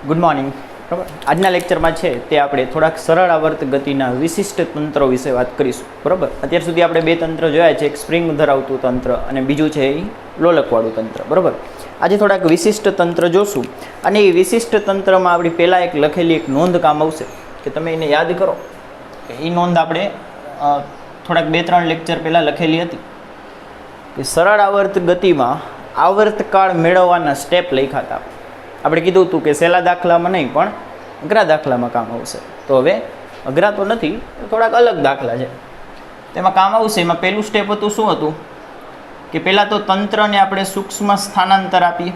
Good morning. બરાબર, આજના લેક્ચરમાં છે તે આપણે થોડાક સરળ આવર્ત ગતિના વિશિષ્ટ તંત્રો વિશે વાત કરીશું. બરાબર, અત્યાર સુધી આપણે બે તંત્ર જોયા છે, એક સ્પ્રિંગ ધરાવતું તંત્ર અને બીજું છે એ લોલકવાળું તંત્ર. બરાબર, આજે થોડાક વિશિષ્ટ તંત્ર જોશું અને એ વિશિષ્ટ તંત્રમાં આપણી પહેલાં એક લખેલી એક નોંધ કામ આવશે કે તમે એને યાદ કરો. એ નોંધ આપણે થોડાક 2-3 લેક્ચર પહેલાં લખેલી હતી કે સરળ આવર્ત ગતિમાં આવર્તકાળ મેળવવાના સ્ટેપ લખ્યા હતા. આપણે કીધું હતું કે સહેલા દાખલામાં નહીં પણ અઘરા દાખલામાં કામ આવશે. તો હવે અઘરા તો નથી, થોડાક અલગ દાખલા છે તેમાં કામ આવશે. એમાં પહેલું સ્ટેપ હતું, શું હતું કે પહેલાં તો તંત્રને આપણે સૂક્ષ્મ સ્થાનાંતર આપીએ.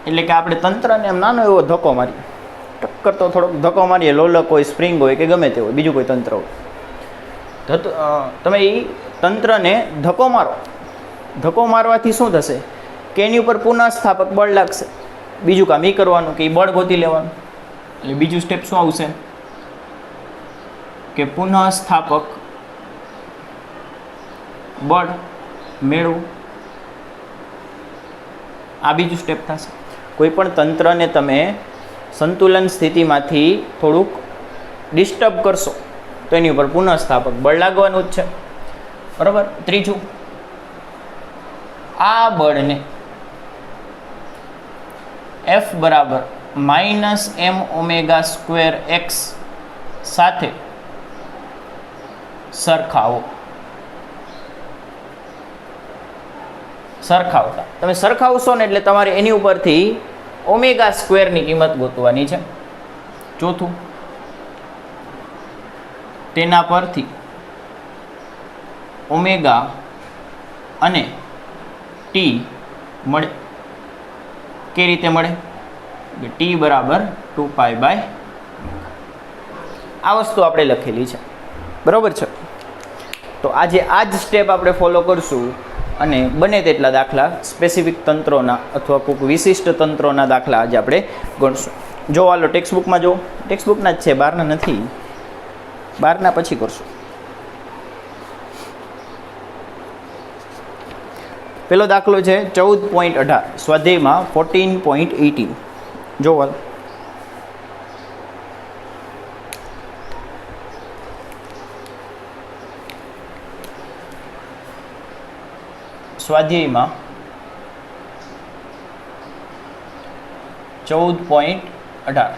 એટલે કે આપણે તંત્રને એમ નાનો એવો ધક્કો મારીએ, ટક્કર તો થોડોક ધક્કો મારીએ, લોલક હોય, સ્પ્રિંગ હોય કે ગમે તે હોય, બીજું કોઈ તંત્ર હોય. તમે એ તંત્રને ધક્કો મારો. ધક્કો મારવાથી શું થશે કે એની ઉપર પુનઃસ્થાપક બળ લાગશે. બીજું કામ એ કરવાનું કે એ બળ ગોતી લેવાનું. એટલે બીજું સ્ટેપ શું આવશે કે પુનઃસ્થાપક બળ મેળવું. આ બીજું સ્ટેપ થશે. કોઈ પણ તંત્રને તમે સંતુલન સ્થિતિમાંથી થોડુંક ડિસ્ટર્બ કરશો તો એની ઉપર પુનઃસ્થાપક બળ લાગવાનું જ છે. બરાબર. ત્રીજું, આ બળને F બરાબર -m⍵² x સાથે સરખાવતા તમે સરખાવશો ને એટલે તમારે એની ઉપરથી ω² ની કિંમત ગોતવાની છે. ચોથું, તેના પરથી ઓમેગા અને ટી મળે. કઈ રીતે મળે કે ટી બરાબર 2π/. આ વસ્તુ આપણે લખેલી છે. બરાબર છે. તો આજે આ જ સ્ટેપ આપણે ફોલો કરશું અને બને તેટલા દાખલા સ્પેસિફિક તંત્રોના અથવા કોઈક વિશિષ્ટ તંત્રોના દાખલા આજે આપણે ગણશું. જો હાલો ટેક્સ્ટબુકમાં જો, ટેક્સ્ટબુકના જ છે, બહારના નથી, બહારના પછી કરશું. પેલો દાખલો છે 14.18, સ્વાધ્યાયમાં 14.18. જો હાલ સ્વાધ્યાયમાં 14.18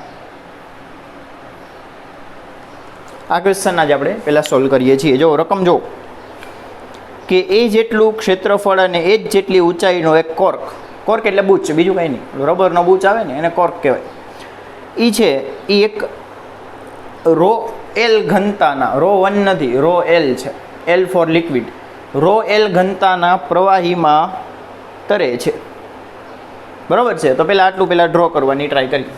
આ ક્વેશ્ચન આજે આપણે પહેલાં સોલ્વ કરીએ છીએ. જો રકમ જો કે એ જેટલું ક્ષેત્રફળ અને એ જ જેટલી ઊંચાઈનો એક કોર્ક, કોર્ક એટલે બૂચ, બીજું કંઈ નહીં, રબરનો બૂચ આવે ને એને કોર્ક કહેવાય. એ છે એ એક ρL ઘનતાના, ρ1 નથી, ρL છે, L ફોર લિક્વિડ, ρL ઘનતાના પ્રવાહીમાં તરે છે. બરાબર છે. તો પહેલાં આટલું પહેલાં ડ્રો કરવાની ટ્રાય કરી.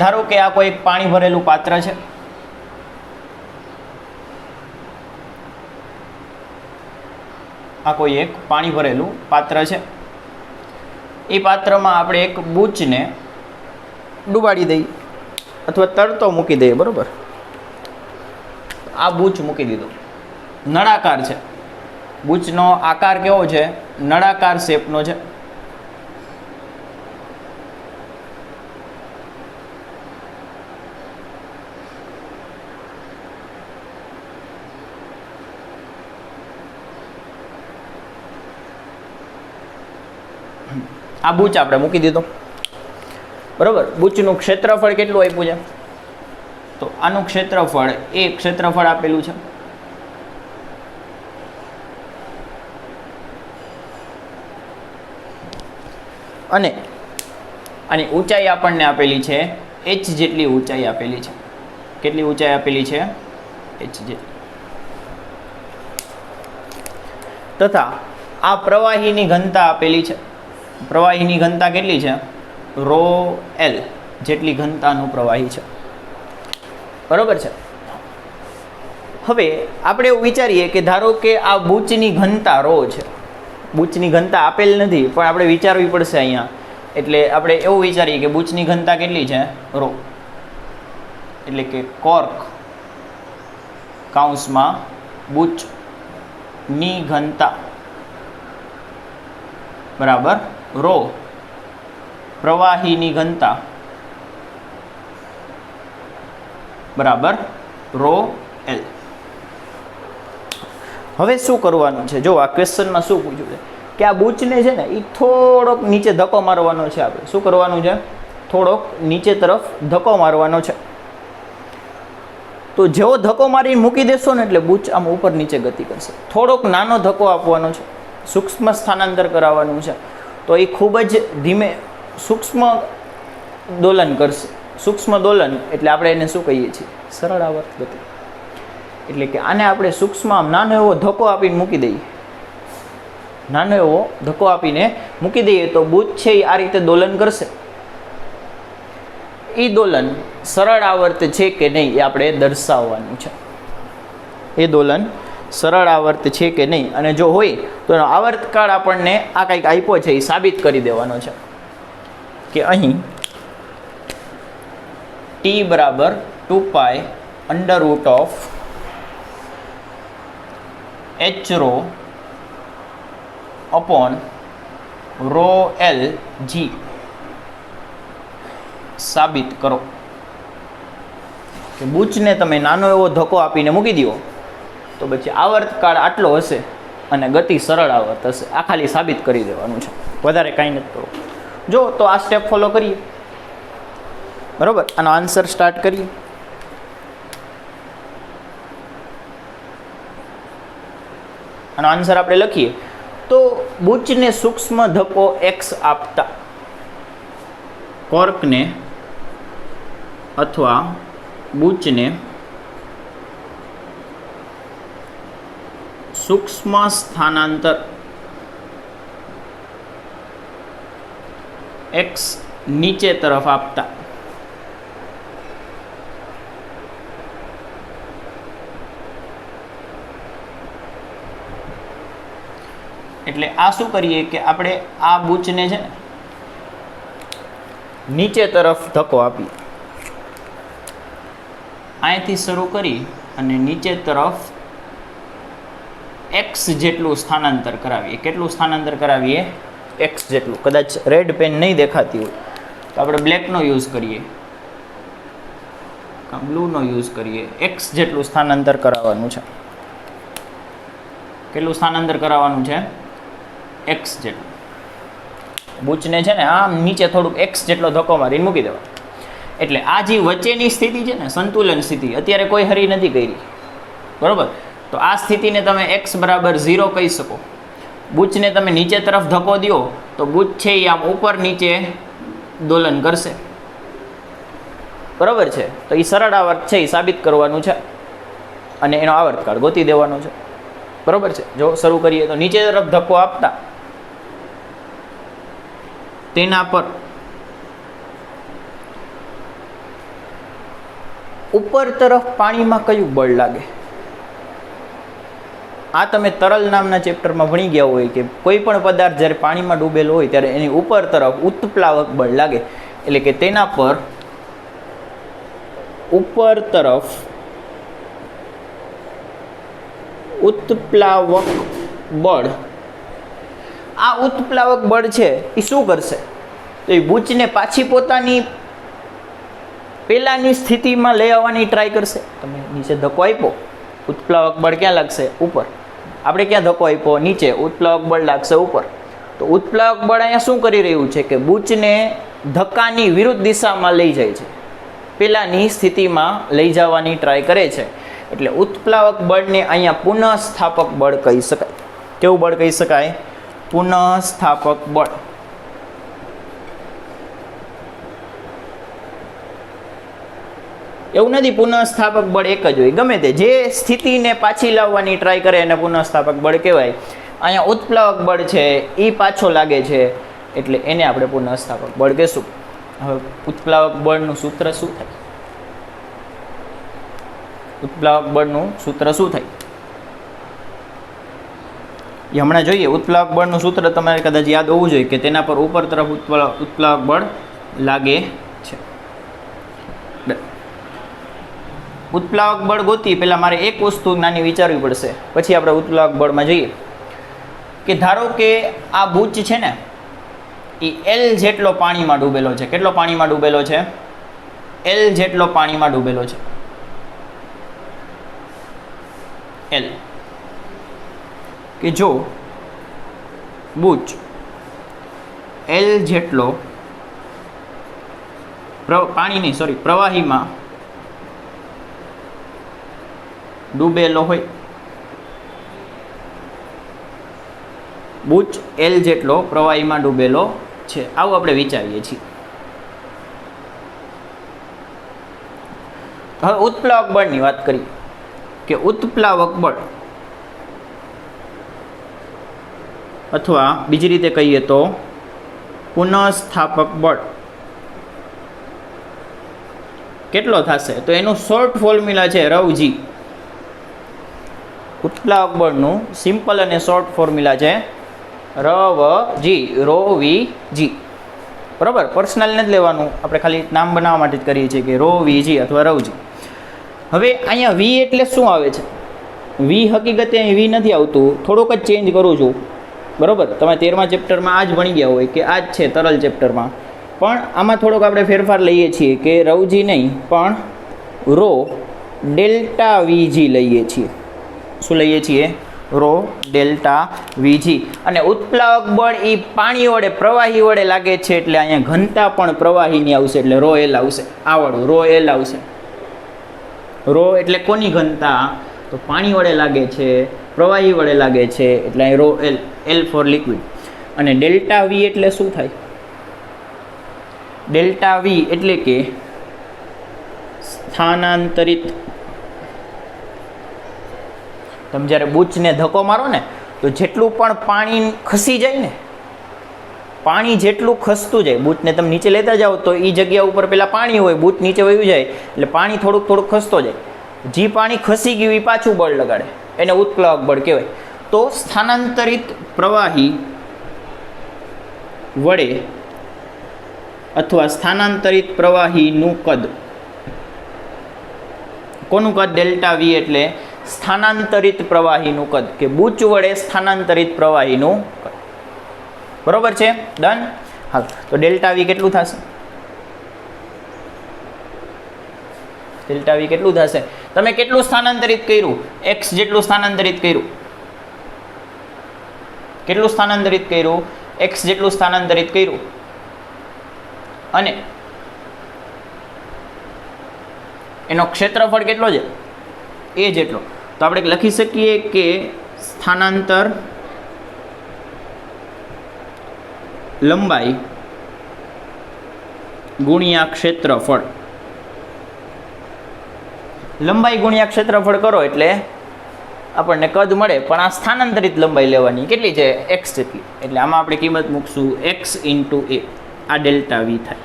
ધારો કે આ કોઈ એક પાણી ભરેલું પાત્ર છે. આ કોઈ એક પાણી ભરેલું પાત્ર છે. એ પાત્રમાં આપણે એક બૂચને ડૂબાડી દઈએ અથવા તરતો મૂકી દઈએ. બરાબર. આ બૂચ મૂકી દીધો, નળાકાર છે. બૂચનો આકાર કેવો છે? નળાકાર શેપનો છે. આ બૂચ આપણે મૂકી દીધો. બરાબર. બૂચનું ક્ષેત્રફળ કેટલું આપ્યું છે? તો આનું ક્ષેત્રફળ, એ ક્ષેત્રફળ આપેલું છે. અને આની ઊંચાઈ આપણને આપેલી છે h જેટલી ઊંચાઈ આપેલી છે. કેટલી ઊંચાઈ આપેલી છે? h જેટલી. તથા આ પ્રવાહીની ઘનતા આપેલી છે. પ્રવાહીની ઘનતા કેટલી છે? ρL જેટલી ઘનતાનું પ્રવાહી છે. બરાબર છે. હવે આપણે એવું વિચારીએ કે ધારો કે આ બૂચની ઘનતા ρ છે. બૂચની ઘનતા આપેલ નથી પણ આપણે વિચારવી પડશે અહીંયા. એટલે આપણે એવું વિચારીએ કે બૂચની ઘનતા કેટલી છે? ρ. એટલે કે કોર્ક કૌંસમાં બૂચ ની ઘનતા બરાબર રો પ્રવાહીની ઘનતા બરાબર રો એલ. હવે શું કરવાનું છે? જો આ ક્વેશ્ચનમાં શું પૂછ્યું છે કે આ બૂચને છે ને એ થોડોક નીચે ધક્કો મારવાનો છે. આપણે શું કરવાનું છે? થોડોક નીચે તરફ ધક્કો મારવાનો છે. તો જેવો ધક્કો મારીને મૂકી દેશો ને એટલે બૂચ આમ ઉપર નીચે ગતિ કરશે. થોડોક નાનો ધક્કો આપવાનો છે, સૂક્ષ્મ સ્થાનાંતર કરાવવાનું છે. તો એ ખૂબ જ ધીમે સૂક્ષ્મ દોલન કરશે. સૂક્ષ્મ દોલન એટલે આપણે એને શું કહીએ છીએ? સરળ આવર્ત ગતિ. એટલે કે આને આપણે સૂક્ષ્મ આમ નાનો એવો ધક્કો આપીને મૂકી દઈએ. નાનો એવો ધક્કો આપીને મૂકી દઈએ તો બૂચ છે એ આ રીતે દોલન કરશે. એ દોલન સરળ આવર્ત છે કે નહીં એ આપણે દર્શાવવાનું છે. એ દોલન સરળ આવર્ત છે કે નહીં, અને જો હોય તો એનો આવર્તકાળ આપણને આ કંઈક આપ્યો છે એ સાબિત કરી દેવાનો છે કે અહીં t બરાબર 2π √ h rho upon rho L G સાબિત કરો કે બૂચને તમે નાનો એવો ધક્કો આપીને મૂકી દો તો પછી આવર્તકાળ આટલો હશે અને ગતિ સરળ આવર્ત હશે. આ ખાલી સાબિત કરી દેવાનું છે, વધારે કાંઈ નથી કરવું. જો તો આ સ્ટેપ ફોલો કરીએ. બરાબર, આનો આન્સર સ્ટાર્ટ કરીએ. આનો આન્સર આપણે લખીએ તો બૂચને સૂક્ષ્મ ધક્કો x આપતા કોર્કને અથવા બૂચને સૂક્ષ્મ સ્થાનાંતર x નીચે તરફ આપતા એટલે આ શું કરીએ કે આપણે આ બૂચને છે ને નીચે તરફ ધક્કો આપીએ. અહીંથી શરૂ કરી અને નીચે તરફ x જેટલું સ્થાનાંતર કરાવીએ. કેટલું સ્થાનાંતર કરાવીએ? x જેટલું. કદાચ રેડ પેન નહીં દેખાતી હોય તો આપણે બ્લેકનો યુઝ કરીએ, બ્લુનો યુઝ કરીએ. x જેટલું સ્થાનાંતર કરાવવાનું છે. કેટલું સ્થાનાંતર કરાવવાનું છે? x જેટલું. બૂચને છે ને આમ નીચે થોડુંક x જેટલો ધક્કો મારીને મૂકી દેવાનો. એટલે આ જે વચ્ચેની સ્થિતિ છે ને, સંતુલન સ્થિતિ, અત્યારે કોઈ હરી નથી કરી, બરાબર? તો આ સ્થિતિને તમે x બરાબર 0 કહી શકો. બૂચને તમે નીચે તરફ ધક્કો દો તો બૂચ છે એ આમ ઉપર નીચે દોલન કરશે. બરાબર છે? તો એ સરળ આવર્ત છે એ સાબિત કરવાનું છે અને એનો આવર્તકાળ ગોતી દેવાનો છે. બરાબર છે? જો શરૂ કરીએ તો નીચે તરફ ધક્કો આપતા તેના પર ઉપર તરફ પાણીમાં કયું બળ લાગે? આ તમે તરલ નામના ચેપ્ટરમાં ભણી ગયા હોય કે કોઈ પણ પદાર્થ જ્યારે પાણીમાં ડૂબેલો હોય ત્યારે એની ઉપર તરફ ઉત્પ્લાવક બળ લાગે. એટલે કે તેના પર ઉપર તરફ ઉત્પ્લાવક બળ. આ ઉત્પ્લાવક બળ છે એ શું કરશે? તો એ બૂચને પાછી પોતાની પહેલાંની સ્થિતિમાં લઈ આવવાની ટ્રાય કરશે. તમે નીચે ધક્કો આપ્યો, ઉત્પ્લાવક બળ ક્યાં લાગશે? ઉપર. આપણે ક્યાં ધક્કો આપ્યો? નીચે. ઉત્પ્લાવક બળ લાગશે ઉપર. તો ઉત્પ્લાવક બળ અહીંયા શું કરી રહ્યું છે કે બૂચને ધક્કાની વિરુદ્ધ દિશામાં લઈ જાય છે, પહેલાંની સ્થિતિમાં લઈ જવાની ટ્રાય કરે છે. એટલે ઉત્પ્લાવક બળને અહીંયા પુનઃસ્થાપક બળ કહી શકાય. કેવું બળ કહી શકાય? પુનઃસ્થાપક બળ. એવું નથી પુનઃસ્થાપક બળ એક જ હોય, ગમે તે જે સ્થિતિને પાછી લાવવાની ટ્રાય કરે એને પુનઃસ્થાપક બળ કહેવાય. અહીંયા ઉત્પ્લાવક બળ છે એ પાછો લાગે છે એટલે એને આપણે પુનઃસ્થાપક બળ કહેશું. હવે ઉત્પ્લાવક બળનું સૂત્ર શું થાય? ઉત્પ્લાવક બળનું સૂત્ર શું થાય એ હમણાં જોઈએ. ઉત્પ્લાવક બળનું સૂત્ર તમારે કદાચ યાદ હોવું જોઈએ કે તેના પર ઉપર તરફ ઉત્પ્લાવક બળ લાગે છે. ઉત્પ્લાવક બળ ગોતી પહેલાં મારે એક વસ્તુ નાની વિચારવી પડશે, પછી આપણે ઉત્પ્લાવક બળમાં જઈએ. કે ધારો કે આ બુચ છે ને એ એલ જેટલો પાણીમાં ડૂબેલો છે. કેટલો પાણીમાં ડૂબેલો છે? એલ જેટલો પાણીમાં ડૂબેલો છે. એલ. કે જો બુચ એલ જેટલો પ્રવાહીમાં ડૂબેલો હોય, બુચ એલ જેટલો પ્રવાહીમાં ડૂબેલો છે, આવું આપણે વિચારીએ છીએ. હવે ઉત્પ્લાવક બળની વાત કરીએ કે ઉત્પ્લાવક બળ અથવા બીજી રીતે કહીએ તો પુનઃસ્થાપક બળ કેટલો થશે? તો એનું શોર્ટ ફોર્મ્યુલા છે ρg. ઉત્પ્લાવક બળનું સિમ્પલ અને શોર્ટ ફોર્મ્યુલા છે ρv. બરાબર, પર્સનલ નથી લેવાનું, આપણે ખાલી નામ બનાવવા માટે જ કરીએ છીએ કે ρvg અથવા ρg. હવે અહીંયા v એટલે શું આવે છે? v હકીકતે અહીં v નથી આવતું, થોડુંક જ ચેન્જ કરું છું. બરાબર, તમે 13મા ચેપ્ટરમાં આ જ ભણી ગયા હોય કે આ જ છે તરલ ચેપ્ટરમાં, પણ આમાં થોડોક આપણે ફેરફાર લઈએ છીએ કે ρg નહીં પણ ρ ડેલ્ટા vg લઈએ છીએ. શું લઈએ છીએ? ρ ડેલ્ટા vg. અને ઉત્પ્લાવક બળ એ પાણી વડે પ્રવાહી વડે લાગે છે એટલે અહીંયા ઘનતા પણ પ્રવાહીની આવશે એટલે ρl આવશે. આવડું ρl આવશે. ρ એટલે કોની ઘનતા? તો પાણી વડે લાગે છે, પ્રવાહી વડે લાગે છે એટલે અહીં ρl, L ફોર લિક્વિડ. અને ડેલ્ટા v એટલે શું થાય? ડેલ્ટા v એટલે કે સ્થાનાંતરિત. તમે જ્યારે બુચને ધક્કો મારો ને તો જેટલું પણ પાણી ખસી જાય ને, પાણી જેટલું ખસતું જાય, બુચને તમે નીચે લેતા જાઓ તો એ જગ્યા ઉપર પેલા પાણી હોય, બુચ નીચે વયું જાય એટલે પાણી થોડુંક થોડુંક ખસતો જાય. જે પાણી ખસી ગયું એ પાછું બળ લગાડે, એને ઉત્પ્લાવક બળ કહેવાય. તો સ્થાનાંતરિત પ્રવાહી વડે અથવા સ્થાનાંતરિત પ્રવાહીનું કદ, કોનું કદ? ડેલ્ટા વી એટલે સ્થાનાંતરિત પ્રવાહીનું કદ, કે બુચ વડે સ્થાનાંતરિત પ્રવાહીનું કદ. બરોબર છે? ડન. હા, તો ડેલ્ટા વી કેટલું થશે? ડેલ્ટા વી કેટલું થશે? તમે કેટલું સ્થાનાંતરિત કર્યું? x જેટલું સ્થાનાંતરિત કર્યું. કેટલું સ્થાનાંતરિત કર્યું? x જેટલું સ્થાનાંતરિત કર્યું. અને એનો ક્ષેત્રફળ કેટલો છે? એ જેટલો. તો આપણે લખી શકીએ કે સ્થાનાંતર લંબાઈ ગુણ્યા ક્ષેત્રફળ. લંબાઈ ગુણ્યા ક્ષેત્રફળ કરો એટલે આપણને કદ મળે, પણ આ સ્થાનાંતરિત લંબાઈ લેવાની કેટલી છે? x જેટલી. એટલે આમાં આપણે કિંમત મૂકશું x × a. આ ડેલ્ટા વી થાય.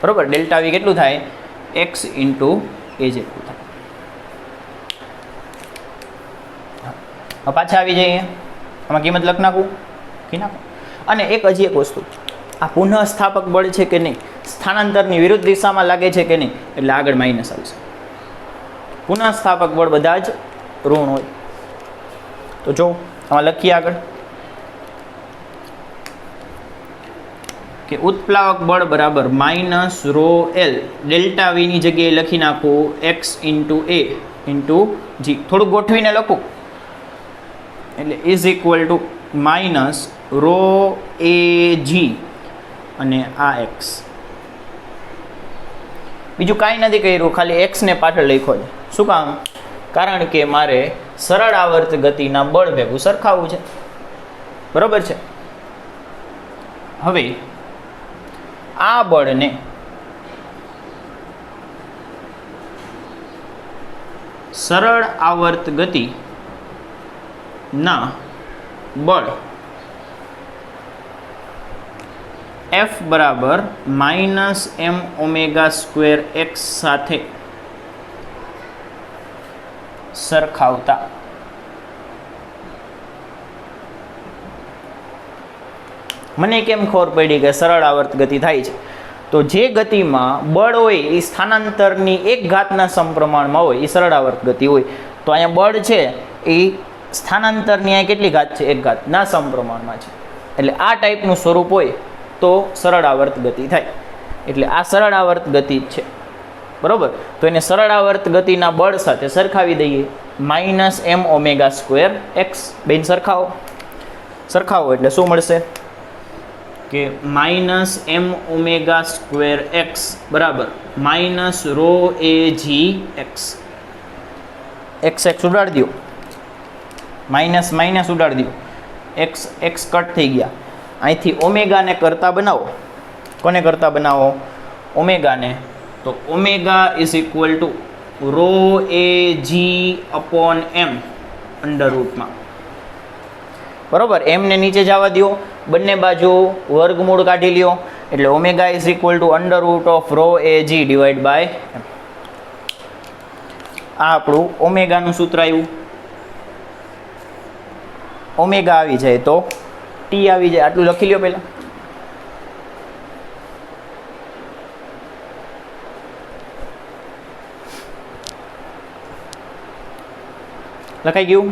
બરોબર, ડેલ્ટા વી કેટલું થાય? x × a જેટલું થાય. હવે પાછા આવી જઈએ, આમાં કિંમત લખ નાખું, નાખો. અને હજી એક વસ્તુ, આ પુનઃસ્થાપક બળ છે કે નહીં, સ્થાનાંતરની વિરુદ્ધ દિશામાં લાગે છે કે નહીં, એટલે આગળ માઇનસ આવશે. પુનઃસ્થાપક બળ બધા જ ઋણ હોય. તો જો આમાં લખીએ આગળ કે ઉત્પ્લાવક બળ બરાબર -ρl. ડેલ્ટા વી ની જગ્યાએ લખી નાખું x × a × g. થોડુંક ગોઠવીને લખું એટલે ઇઝ ઇક્વલ ટુ -ρag અને આ x. બીજું કાંઈ નથી કર્યું, ખાલી x ને પાછળ લખ્યો છે. શું કામ? કારણ કે મારે સરળ આવર્ત ગતિના બળ ભેગું સરખાવવું છે. બરોબર છે? હવે આ બળને સરળ આવર્ત ગતિ ના બળ F બરાબર -m²x સાથે સરખાવતા મને કેમ ખબર પડી કે સરળ આવર્ત ગતિ થાય છે? તો જે ગતિમાં બળ હોય એ સ્થાનાંતરની એક ઘાતના સમપ્રમાણમાં હોય એ સરળાવર્ત ગતિ હોય. તો અહીંયા બળ છે એ સ્થાનાંતરની અહીંયા કેટલી ઘાત છે? એક ઘાતના સમપ્રમાણમાં છે. એટલે આ ટાઈપનું સ્વરૂપ હોય તો સરળાવર્ત ગતિ થાય. એટલે આ સરળાવર્ત ગતિ જ છે, બરાબર. તો એને સરળાવર્ત ગતિના બળ સાથે સરખાવી દઈએ. -m⍵²x બેન સરખાવો એટલે શું મળશે કે -m⍵²x બરાબર -ρ(a)g(x). x ઉડાડી દો, માઇનસ ઉડાડી દો, x કટ થઈ ગયા. અહીંથી ઓમેગાને કરતા બનાવો. કોને કરતા બનાવો? ઓમેગાને. તો omega is equal two ρ(a)g/m અંડરરૂટમાં, બરોબર. m ને નીચે જવા દો, બંને બાજુ વર્ગમૂળ કાઢી લ્યો એટલે omega is equal two √ρ(a)g/m. આ આપણું ઓમેગાનું સૂત્ર આવ્યું. ઓમેગા આવી જાય તો ટી આવી જાય. આટલું લખી લ્યો પહેલા. લખાઈ ગયું?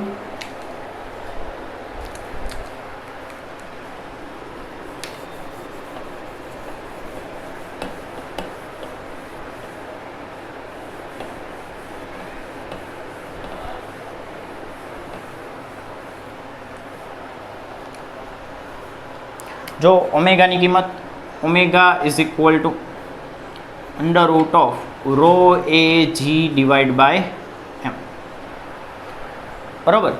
જો ઓમેગાની કિંમત omega is equal two √ρ(a)g/m, બરાબર.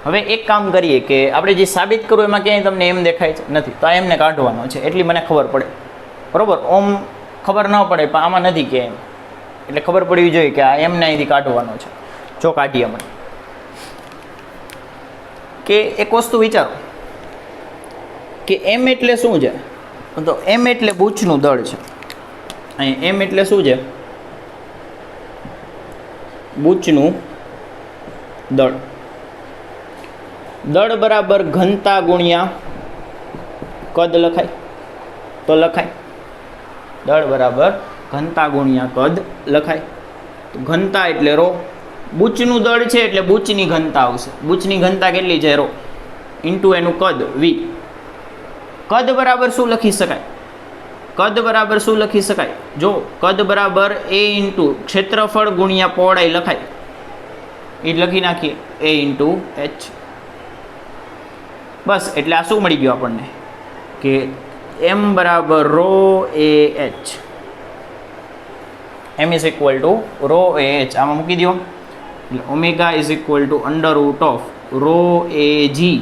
હવે એક કામ કરીએ કે આપણે જે સાબિત કરવું એમાં ક્યાંય તમને એમ દેખાય છે નથી, તો આ એમને કાઢવાનો છે એટલી મને ખબર પડે, બરાબર. ઓમ ખબર ન પડે પણ આમાં નથી કે એમ, એટલે ખબર પડવી જોઈએ કે આ એમને અહીંથી કાઢવાનો છે. જો કાઢીએ મને કે એક વસ્તુ વિચારો કે એમ એટલે શું છે? તો એમ એટલે બૂચનું દળ છે. અહીં એમ એટલે શું છે? બૂચનું દળ. દળ બરાબર ઘનતા ગુણ્યા કદ લખાય તો લખાય. દળ બરાબર ઘનતા ગુણ્યા કદ લખાય. તો ઘનતા એટલે ρ. બૂચનું દળ છે એટલે બૂચની ઘનતા આવશે. બૂચની ઘનતા કેટલી છે? ρ ઇન્ટુ એનું કદ v. કદ બરાબર શું લખી શકાય? કદ બરાબર શું લખી શકાય? જો કદ બરાબર a ઇન્ટુ ક્ષેત્રફળ ગુણ્યા પહોળાઈ લખાય. એ લખી નાખીએ a ઇન્ટુ h. બસ એટલે આ શું મળી ગયું આપણને કે m બરાબર ρ(a)h. m is equal two ρ(a)h. આમાં મૂકી દો એટલે omega is equal two √ρ(a)g/ρ(a)h.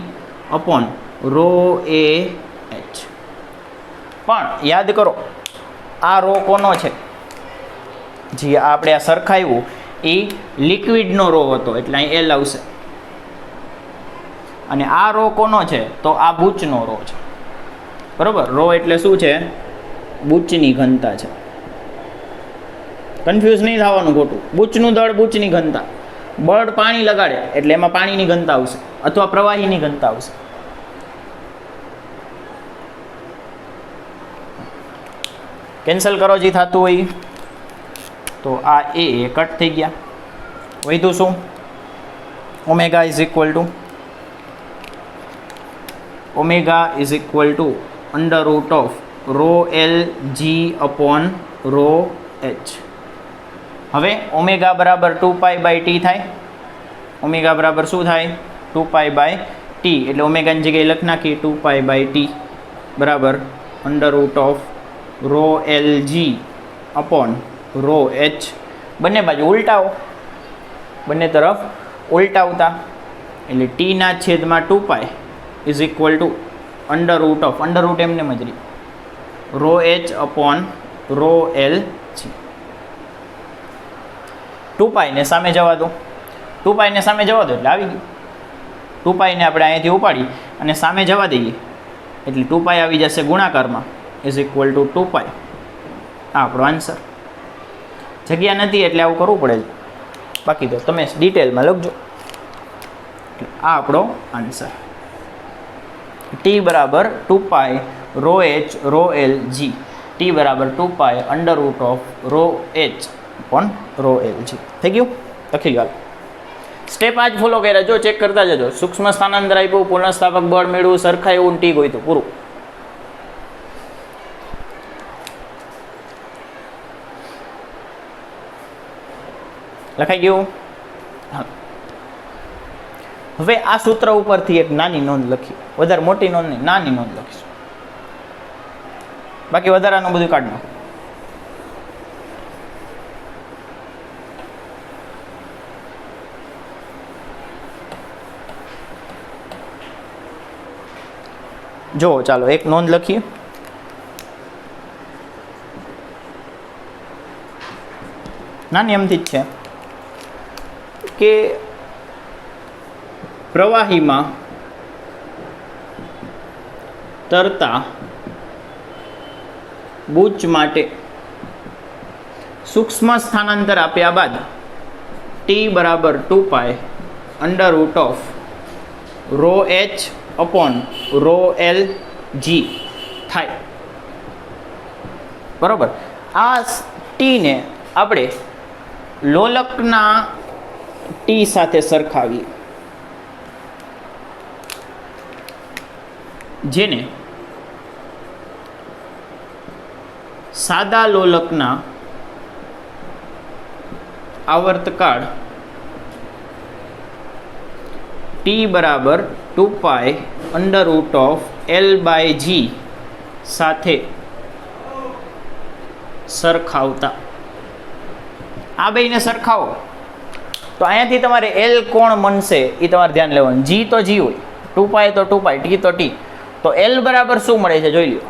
પણ યાદ કરો આ રો કોનો છે? જે આપણે આ સરખાવ્યું એ લિક્વિડનો રો હતો એટલે અહીં L આવશે. અને આ રો કોનો છે? તો આ બૂચનો રો છે, બરોબર. રો એટલે શું છે? બૂચની ઘનતા છે. કન્ફ્યુઝ નહીં થવાનું ખોટું. બૂચનું દળ, બૂચની ઘનતા. બળ પાણી લગાડે એટલે એમાં પાણીની ઘનતા આવશે અથવા પ્રવાહીની ઘનતા આવશે. કેન્સલ કરો જે થતું હોય. તો આ એ કટ થઈ ગયા. વધ્યું શું? Omega is equal two √ρ(L)g/ρh. હવે ઓમેગા બરાબર 2π/t થાય. ઓમેગા બરાબર શું થાય? 2π/t. એટલે ઓમેગાની જગ્યાએ લખ નાખી 2π/t બરાબર √ρLg/ρh. બંને બાજુ ઉલટાવો, બંને તરફ ઉલટાવતા એટલે ટીના છેદમાં 2π ઇઝ ઇક્વલ ટુ અંડરરૂટ એમને મજરી ρh/ρLg. 2π ને સામે જવા દો. 2π ને સામે જવા દો એટલે આવી ગયું. 2π ને આપણે અહીંયાથી ઉપાડી અને સામે જવા દઈએ એટલે 2π આવી જશે ગુણાકારમાં ઇઝ ઇક્વલ ટુ 2π. આ આપણો આન્સર. જગ્યા નથી એટલે આવું કરવું પડે છે, બાકી તો તમે ડિટેલમાં લખજો. આ આપણો આન્સર. ટી બરાબર 2π ρh ρLg. ટી બરાબર 2 under root of rho H upon rho L G. થઈ ગયું? લખી લો. સ્ટેપ આ જ ફોલો કર્યા, જો ચેક કરતા જજો. સૂક્ષ્મ સ્થાનાંતર આપ્યું, પુનઃસ્થાપક બળ મેળવ્યું, સરખા એવું ટી ગોઈતું, પૂરું. લખાઈ ગયું? હા. હવે આ સૂત્ર ઉપરથી એક નાની નોંધ લખી, વધારે મોટી નોંધ નહીં, નાની નોંધ લખીશું, બાકી વધારાનું બધું કાઢ નાખો. જો ચાલો એક નોંધ લખીએ. નાની એમથી જ છે કે પ્રવાહીમાં તરતા બૂચ માટે સૂક્ષ્મ સ્થાનાંતર આપ્યા બાદ ટી બરાબર 2 under root of rho H upon rho L G થાય. બરાબર. આ ટીને આપણે લોલકના ટી સાથે સરખાવીએ, જેને સાદા લોલકના આવર્તકાળ ટી બરાબર 2 under root of L by G સાથે સરખાવતા. આ બેયને સરખાવો તો અહીંયાથી તમારે એલ કોણ બનશે એ તમારે ધ્યાન લેવાનું. જી તો જી હોય, 2 તો 2 ટી તો ટી, તો એલ બરાબર શું મળે છે જોઈ લો.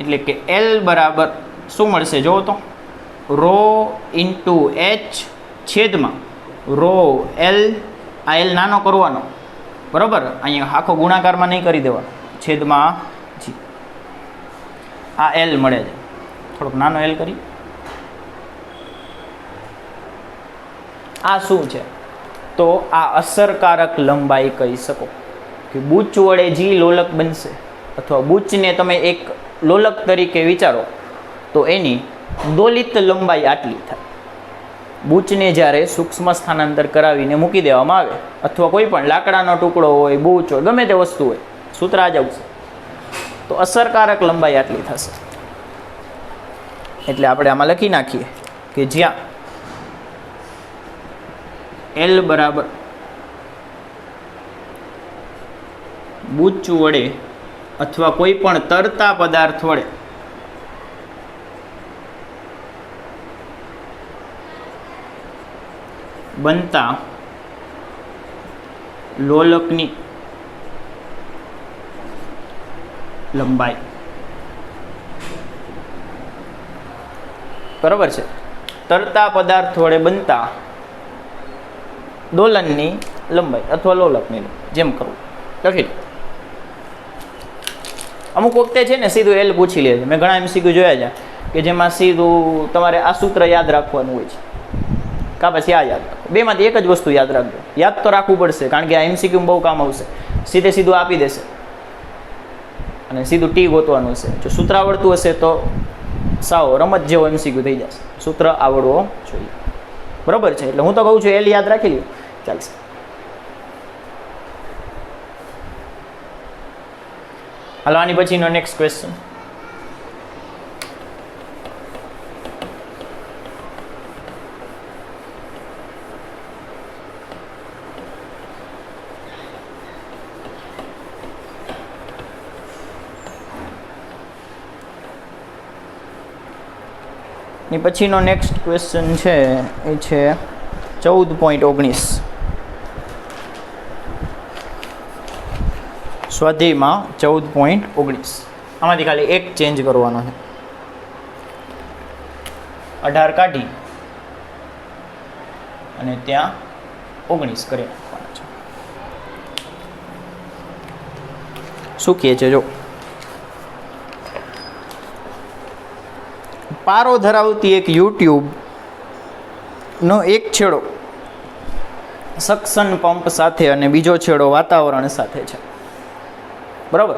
એટલે કે એલ બરાબર શું મળશે જોવો તો, રો ઇન્ટુ એચ છેદમાં રો એલ. આ એલ નાનો કરવાનો, બરાબર, અહીંયા આખો ગુણાકારમાં નહીં કરી દેવાનો, છેદમાં જી. આ એલ મળે છે, થોડોક નાનો એલ કરી. આ શું છે તો આ અસરકારક લંબાઈ કહી શકો કે બૂચ વડે જી લોલક બનશે, અથવા બૂચને તમે એક લોલક તરીકે વિચારો તો એની દોલિત લંબાઈ આટલી થાય. બૂચને જ્યારે સૂક્ષ્મ સ્થાનાંતર કરાવીને મૂકી દેવામાં આવે, અથવા કોઈ પણ લાકડાનો ટુકડો હોય, બૂચ હોય, ગમે તે વસ્તુ હોય, સૂત્ર આ જ આવશે, તો અસરકારક લંબાઈ આટલી થશે. એટલે આપણે આમાં લખી નાખીએ કે જ્યાં એલ બરાબર બૂચ વડે અથવા કોઈ પણ તરતા પદાર્થ વડે બનતા લોલકની લંબાઈ, બરાબર છે, તરતા પદાર્થ વડે બનતા દોલનની લંબાઈ અથવા લોલકની જેમ કરવું લખી. અમુક વખતે છે ને સીધું એલ પૂછી લે છે. મેં ઘણા MCQ જોયા છે કે જેમાં સીધું તમારે આ સૂત્ર યાદ રાખવાનું હોય છે, કાં પછી આ યાદ રાખો. બેમાંથી એક જ વસ્તુ યાદ રાખજો. યાદ તો રાખવું પડશે, કારણ કે આ MCQ બહુ કામ આવશે. સીધે સીધું આપી દેશે અને સીધું ટી ગોતવાનું હશે. જો સૂત્ર આવડતું હશે તો સાવ રમત જેવો MCQ થઈ જશે. સૂત્ર આવડવો જોઈએ, બરાબર છે. એટલે હું તો કહું છું એલ યાદ રાખી લ્યો, ચાલશે. હાલો આની પછીનો નેક્સ્ટ ક્વેશ્ચન. ની પછીનો નેક્સ્ટ ક્વેશ્ચન છે એ છે 14.19. સ્વાધ્યાયમાં 14.19. આમાંથી ખાલી એક ચેન્જ કરવાનો છે. 18 કાઢી અને ત્યાં 19 કરી નાખવાના છે. શું કહે છે જો, પારો ધરાવતી એક યુટ્યુબનો એક છેડો સક્શન પંપ સાથે અને બીજો છેડો વાતાવરણ સાથે છે, બરાબર.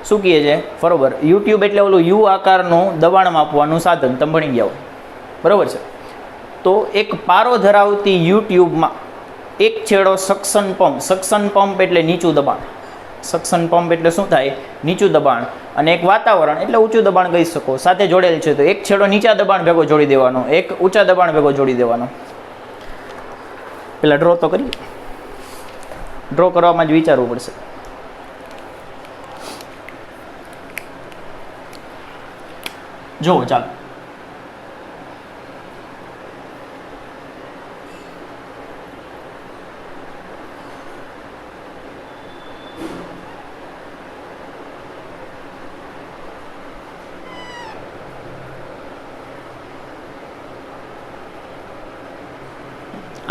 શું કહે છે? બરોબર, યુટ્યુબ એટલે ઓલું યુ આકારનું દબાણ માપવાનું સાધન, તમે ભણી ગયા હોય, બરોબર છે. તો એક પારો ધરાવતી યુટ્યુબમાં એક છેડો સક્શન પંપ એટલે નીચું દબાણ, સક્શન પંપ એટલે શું થાય? નીચું દબાણ, અને એક વાતાવરણ એટલે ઊંચું દબાણ કહી શકો, સાથે જોડેલ છે. તો એક છેડો નીચા દબાણ ભેગો જોડી દેવાનો, એક ઊંચા દબાણ ભેગો જોડી દેવાનો. પેલા ડ્રો તો કરીએ, ડ્રો કરવામાં જ વિચારવું પડશે. જુઓ, ચાલો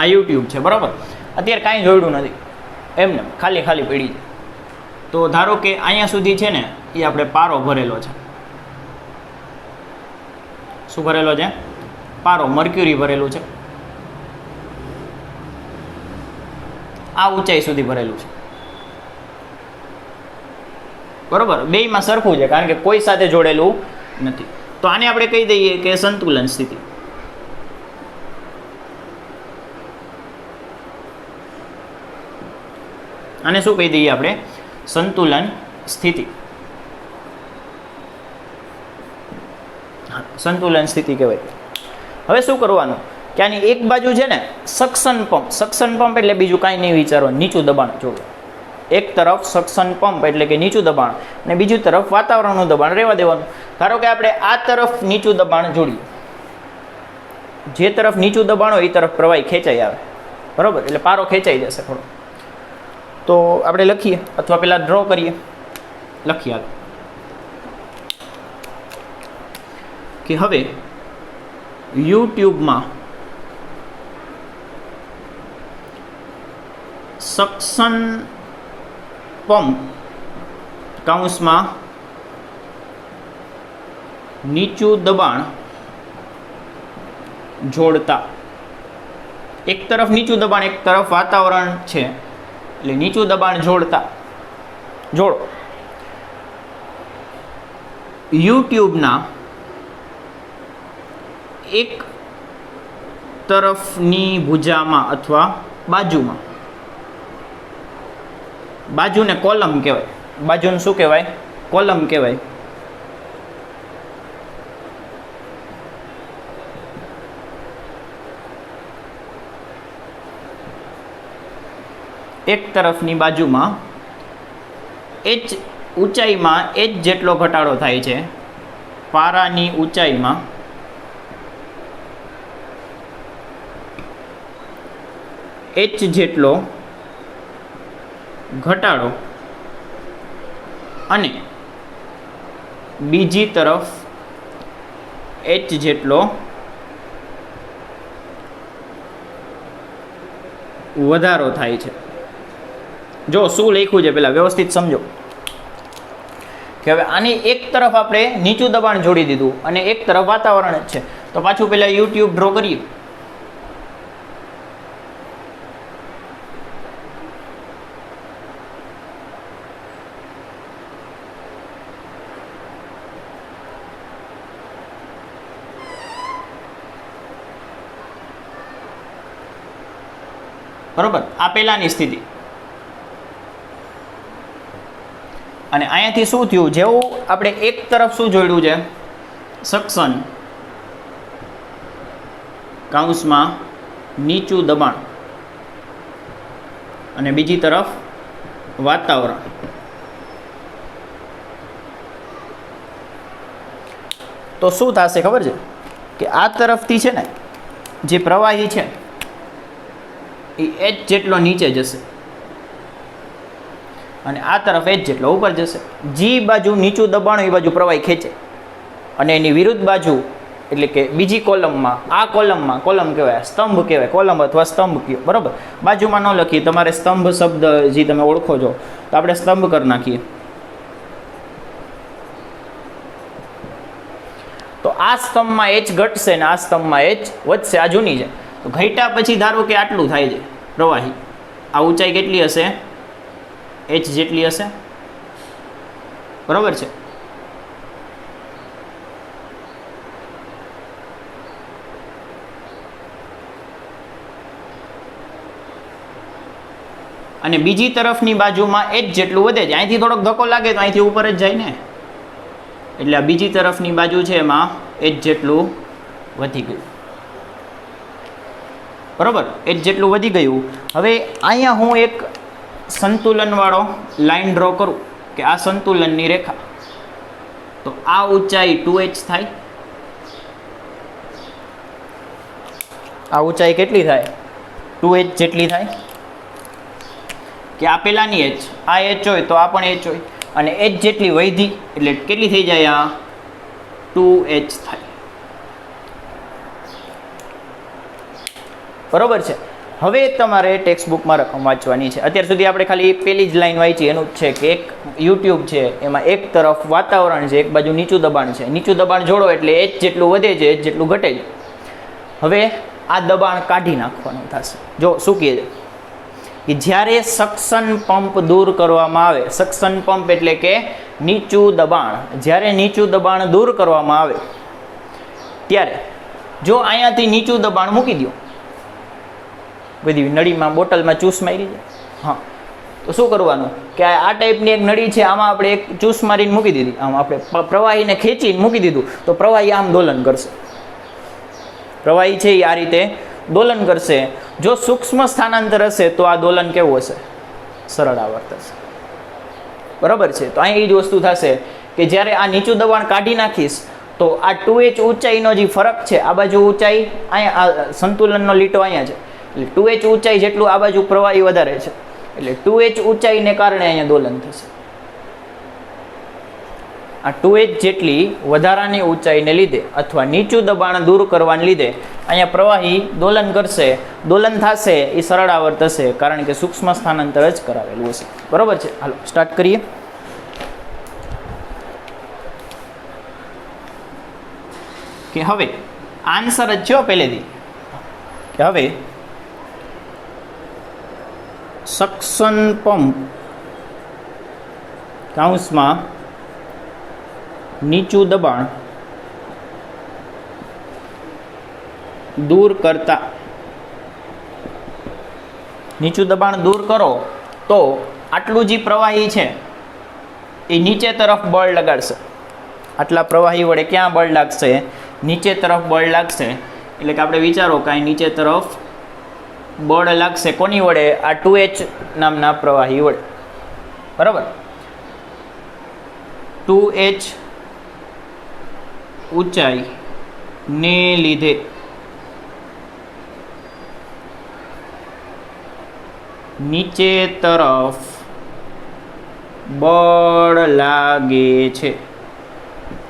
આ યુટ્યુબ છે, બરાબર. અત્યારે કાંઈ જોડ્યું નથી, એમને ખાલી પડી છે. તો ધારો કે અહીંયા સુધી છે ને એ આપણે પારો ભરેલો છે. શું ભરેલો છે? પારો, મર્ક્યુરી ભરેલું છે. આ ઊંચાઈ સુધી ભરેલું છે, બરોબર. બેયમાં સરખું છે, કારણ કે કોઈ સાથે જોડેલું નથી. તો આને આપણે કહી દઈએ કે સંતુલન સ્થિતિ. આને શું કહી દઈએ આપણે? સંતુલન સ્થિતિ. સંતુલન સ્થિતિ કહેવાય. હવે શું કરવાનું કે આની એક બાજુ છે ને સક્શન પંપ એટલે બીજું કાંઈ નહીં વિચારવાનું, નીચું દબાણ જોડો. એક તરફ સક્શન પંપ એટલે કે નીચું દબાણ, અને બીજું તરફ વાતાવરણનું દબાણ રહેવા દેવાનું. ધારો કે આપણે આ તરફ નીચું દબાણ જોડીએ, જે તરફ નીચું દબાણ હોય એ તરફ પ્રવાહી ખેંચાઈ આવે, બરાબર. એટલે પારો ખેંચાઈ જશે થોડો. તો આપણે લખીએ, અથવા પેલા ડ્રો કરીએ, લખીએ આગળ કે હવે યુટ્યુબમાં સક્શન પંપ કૌંસમાં નીચું દબાણ જોડતા, એક તરફ નીચું દબાણ એક તરફ વાતાવરણ છે, એટલે નીચું દબાણ જોડો. યુટ્યુબના એક તરફની ભુજામાં અથવા બાજુમાં, બાજુને કોલમ કહેવાય, બાજુને શું કહેવાય? કોલમ કહેવાય. એક તરફની બાજુમાં h ઊંચાઈમાં h જેટલો ઘટાડો થાય છે, પારાની ઊંચાઈમાં h જેટલો ઘટાડો, અને બીજી તરફ h જેટલો વધારો થાય છે. જો શું લખ્યું છે પેલા વ્યવસ્થિત સમજો કે હવે આની એક તરફ આપણે નીચું દબાણ જોડી દીધું અને એક તરફ વાતાવરણ જ છે. તો પાછું પેલા યુટ્યુબ ડ્રો કરીએ. બરોબર, આ પહેલાની સ્થિતિ. અને અહીંયાથી શું થયું? જેવું આપણે એક તરફ શું જોડ્યું છે? સક્શન કૌંસમાં નીચું દબાણ, અને બીજી તરફ વાતાવરણ. તો શું થશે ખબર છે? કે આ તરફથી છે ને જે પ્રવાહી છે એ h જેટલો નીચે જશે, અને આ તરફ h જેટલો ઉપર જશે. જે બાજુ નીચું દબાણ એ બાજુ પ્રવાહી ખેંચે, અને એની વિરુદ્ધ બાજુ એટલે કે બીજી કોલમમાં, આ કોલમમાં, કોલમ કહેવાય, સ્તંભ કહેવાય, કોલમ અથવા સ્તંભ કહો, બરાબર. બાજુમાં ન લખીએ, તમારે સ્તંભ શબ્દ જે તમે ઓળખો છો તો આપણે સ્તંભ કરી નાખીએ. તો આ સ્તંભમાં h ઘટશે ને આ સ્તંભમાં h વધશે. આ જૂની છે. તો ઘટ્યા પછી ધારો કે આટલું થાય છે પ્રવાહી, આ ઊંચાઈ કેટલી હશે? h જેટલી હશે, બરાબર છે. અને બીજી તરફની બાજુમાં h જેટલું વધે છે. અહીંથી થોડોક ધક્કો લાગે તો અહીંથી ઉપર જ જાય ને, એટલે આ બીજી તરફની બાજુ છે એમાં h જેટલું વધી ગયું. બરાબર, h જેટલું વધી ગયું. હવે અહીંયા હું એક સંતુલનવાળો લાઈન ડ્રો કરું કે આ સંતુલનની રેખા, તો આ ઊંચાઈ 2h થાય. આ ઊંચાઈ કેટલી થાય? 2h જેટલી થાય. કે આ પેલાની h, આ h હોય તો આ પણ h હોય, અને h જેટલી વધી એટલે કેટલી થઈ જાય? આ 2h થાય. બરોબર છે. હવે તમારે ટેક્સ્ટ બુકમાં રકમ વાંચવાની છે. અત્યાર સુધી આપણે ખાલી પેલી જ લાઈન વાંચી, એનું જ છે કે એક યુટ્યુબ છે એમાં એક તરફ વાતાવરણ છે, એક બાજુ નીચું દબાણ છે. નીચું દબાણ જોડો એટલે h જેટલું વધે છે, h જેટલું ઘટે છે. હવે આ દબાણ કાઢી નાખવાનું થશે. જો શું કહે છે કે જ્યારે સક્શન પંપ દૂર કરવામાં આવે, સક્શન પંપ એટલે કે નીચું દબાણ, જ્યારે નીચું દબાણ દૂર કરવામાં આવે ત્યારે જો અહીંયાથી નીચું દબાણ મૂકી દો, બધી નળીમાં બોટલમાં ચૂસ મારી જાય, હા, તો શું કરવાનું કે આ ટાઈપની એક નળી છે, આમાં આપણે એક ચૂસ મારીને મૂકી દીધી, આમ આપણે પ્રવાહીને ખેંચીને મૂકી દીધું તો પ્રવાહી આમ દોલન કરશે. પ્રવાહી છે એ આ રીતે દોલન કરશે. જો સૂક્ષ્મ સ્થાનાંતર હશે તો આ દોલન કેવું હશે? સરળ આવર્ત હશે. બરાબર છે. તો અહીં એ જ વસ્તુ થશે કે જ્યારે આ નીચું દબાણ કાઢી નાખીશ તો આ 2h ઊંચાઈનો જે ફરક છે, આ બાજુ ઊંચાઈ અહીંયા આ સંતુલનનો લીટો અહીંયા છે, એટલે 2h ઊંચાઈ જેટલું આ બાજુ પ્રવાહી વધારે છે, એટલે 2h ઊંચાઈને કારણે અહીંયા દોલન થશે. આ 2h જેટલી વધારાની ઊંચાઈને લીધે અથવા નીચું દબાણ દૂર કરવાને લીધે અહીંયા પ્રવાહી દોલન કરશે. દોલન થશે એ સરળ આવર્ત હશે, કારણ કે સૂક્ષ્મ સ્થાનાંતર જ કરાવેલું હશે. બરાબર છે. હાલો સ્ટાર્ટ કરીએ. કે હવે આન્સર જ છે પહેલેથી કે હવે સક્શન પંપ કૌંસમાં નીચું દબાણ દૂર કરતા, નીચું દબાણ દૂર કરો તો આટલું જે પ્રવાહી છે એ નીચે તરફ બળ લગાડશે. આટલા પ્રવાહી વડે ક્યાં બળ લાગશે? નીચે તરફ બળ લાગશે. એટલે કે આપણે વિચારો કે અહીં નીચે તરફ બળ લાગશે. કોની વડે? આ 2h નામના પ્રવાહી વડે. બરાબર. 2h ઊંચાઈ ને લીધે નીચે તરફ બળ લાગે છે.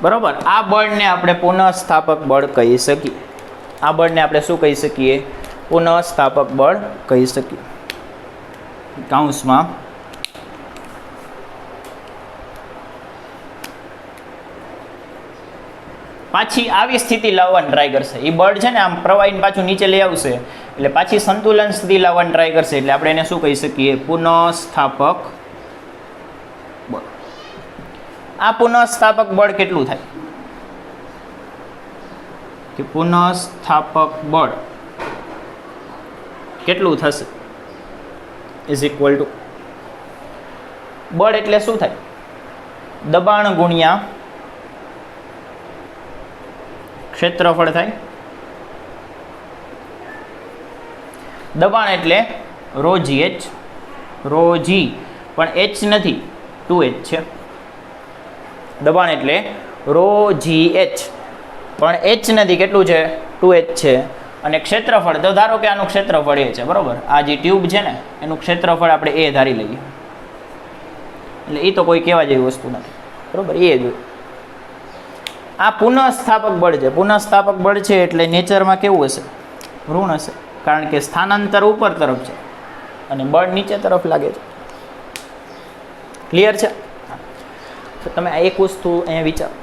બરાબર. આ બળને આપણે પુનઃસ્થાપક બળ કહી શકીએ. આ બળને આપણે શું કહી શકીએ? પુનઃસ્થાપક બળ કહી શકીએ. કૌંસમાં પાછી આવી સ્થિતિ લાવવાની ટ્રાય કરશે. એ બળ છે ને આમ પ્રવાહીને પાછું નીચે લઈ આવશે, એટલે પાછી સંતુલન સ્થિતિ લાવવાની ટ્રાય કરશે. એટલે આપણે એને શું કહી શકીએ? પુનઃસ્થાપક બળ. આ પુનઃસ્થાપક બળ કેટલું થાય? કે પુનઃસ્થાપક બળ કેટલું થશે? ઇઝ ઇક્વલ ટુ બળ એટલે શું થાય? દબાણ ગુણ્યા ક્ષેત્રફળ થાય. દબાણ એટલે ρ g h, ρ g પણ h નથી, 2h છે. દબાણ એટલે ρ g h પણ h નથી, કેટલું છે? 2h છે. અને ક્ષેત્રફળ તો ધારો કે આનું ક્ષેત્રફળ એ છે. બરાબર. આ જે ટ્યુબ છે ને એનું ક્ષેત્રફળ આપણે એ ધારી લઈએ, એટલે એ તો કોઈ કહેવા જેવી વસ્તુ નથી. બરાબર. એ જ આ પુનઃસ્થાપક બળ છે. પુનઃસ્થાપક બળ છે એટલે નેચરમાં કેવું હશે? ઋણ હશે, કારણ કે સ્થાનાંતર ઉપર તરફ છે અને બળ નીચે તરફ લાગે છે. ક્લિયર છે? તો તમે આ એક વસ્તુ અહીંયા વિચારો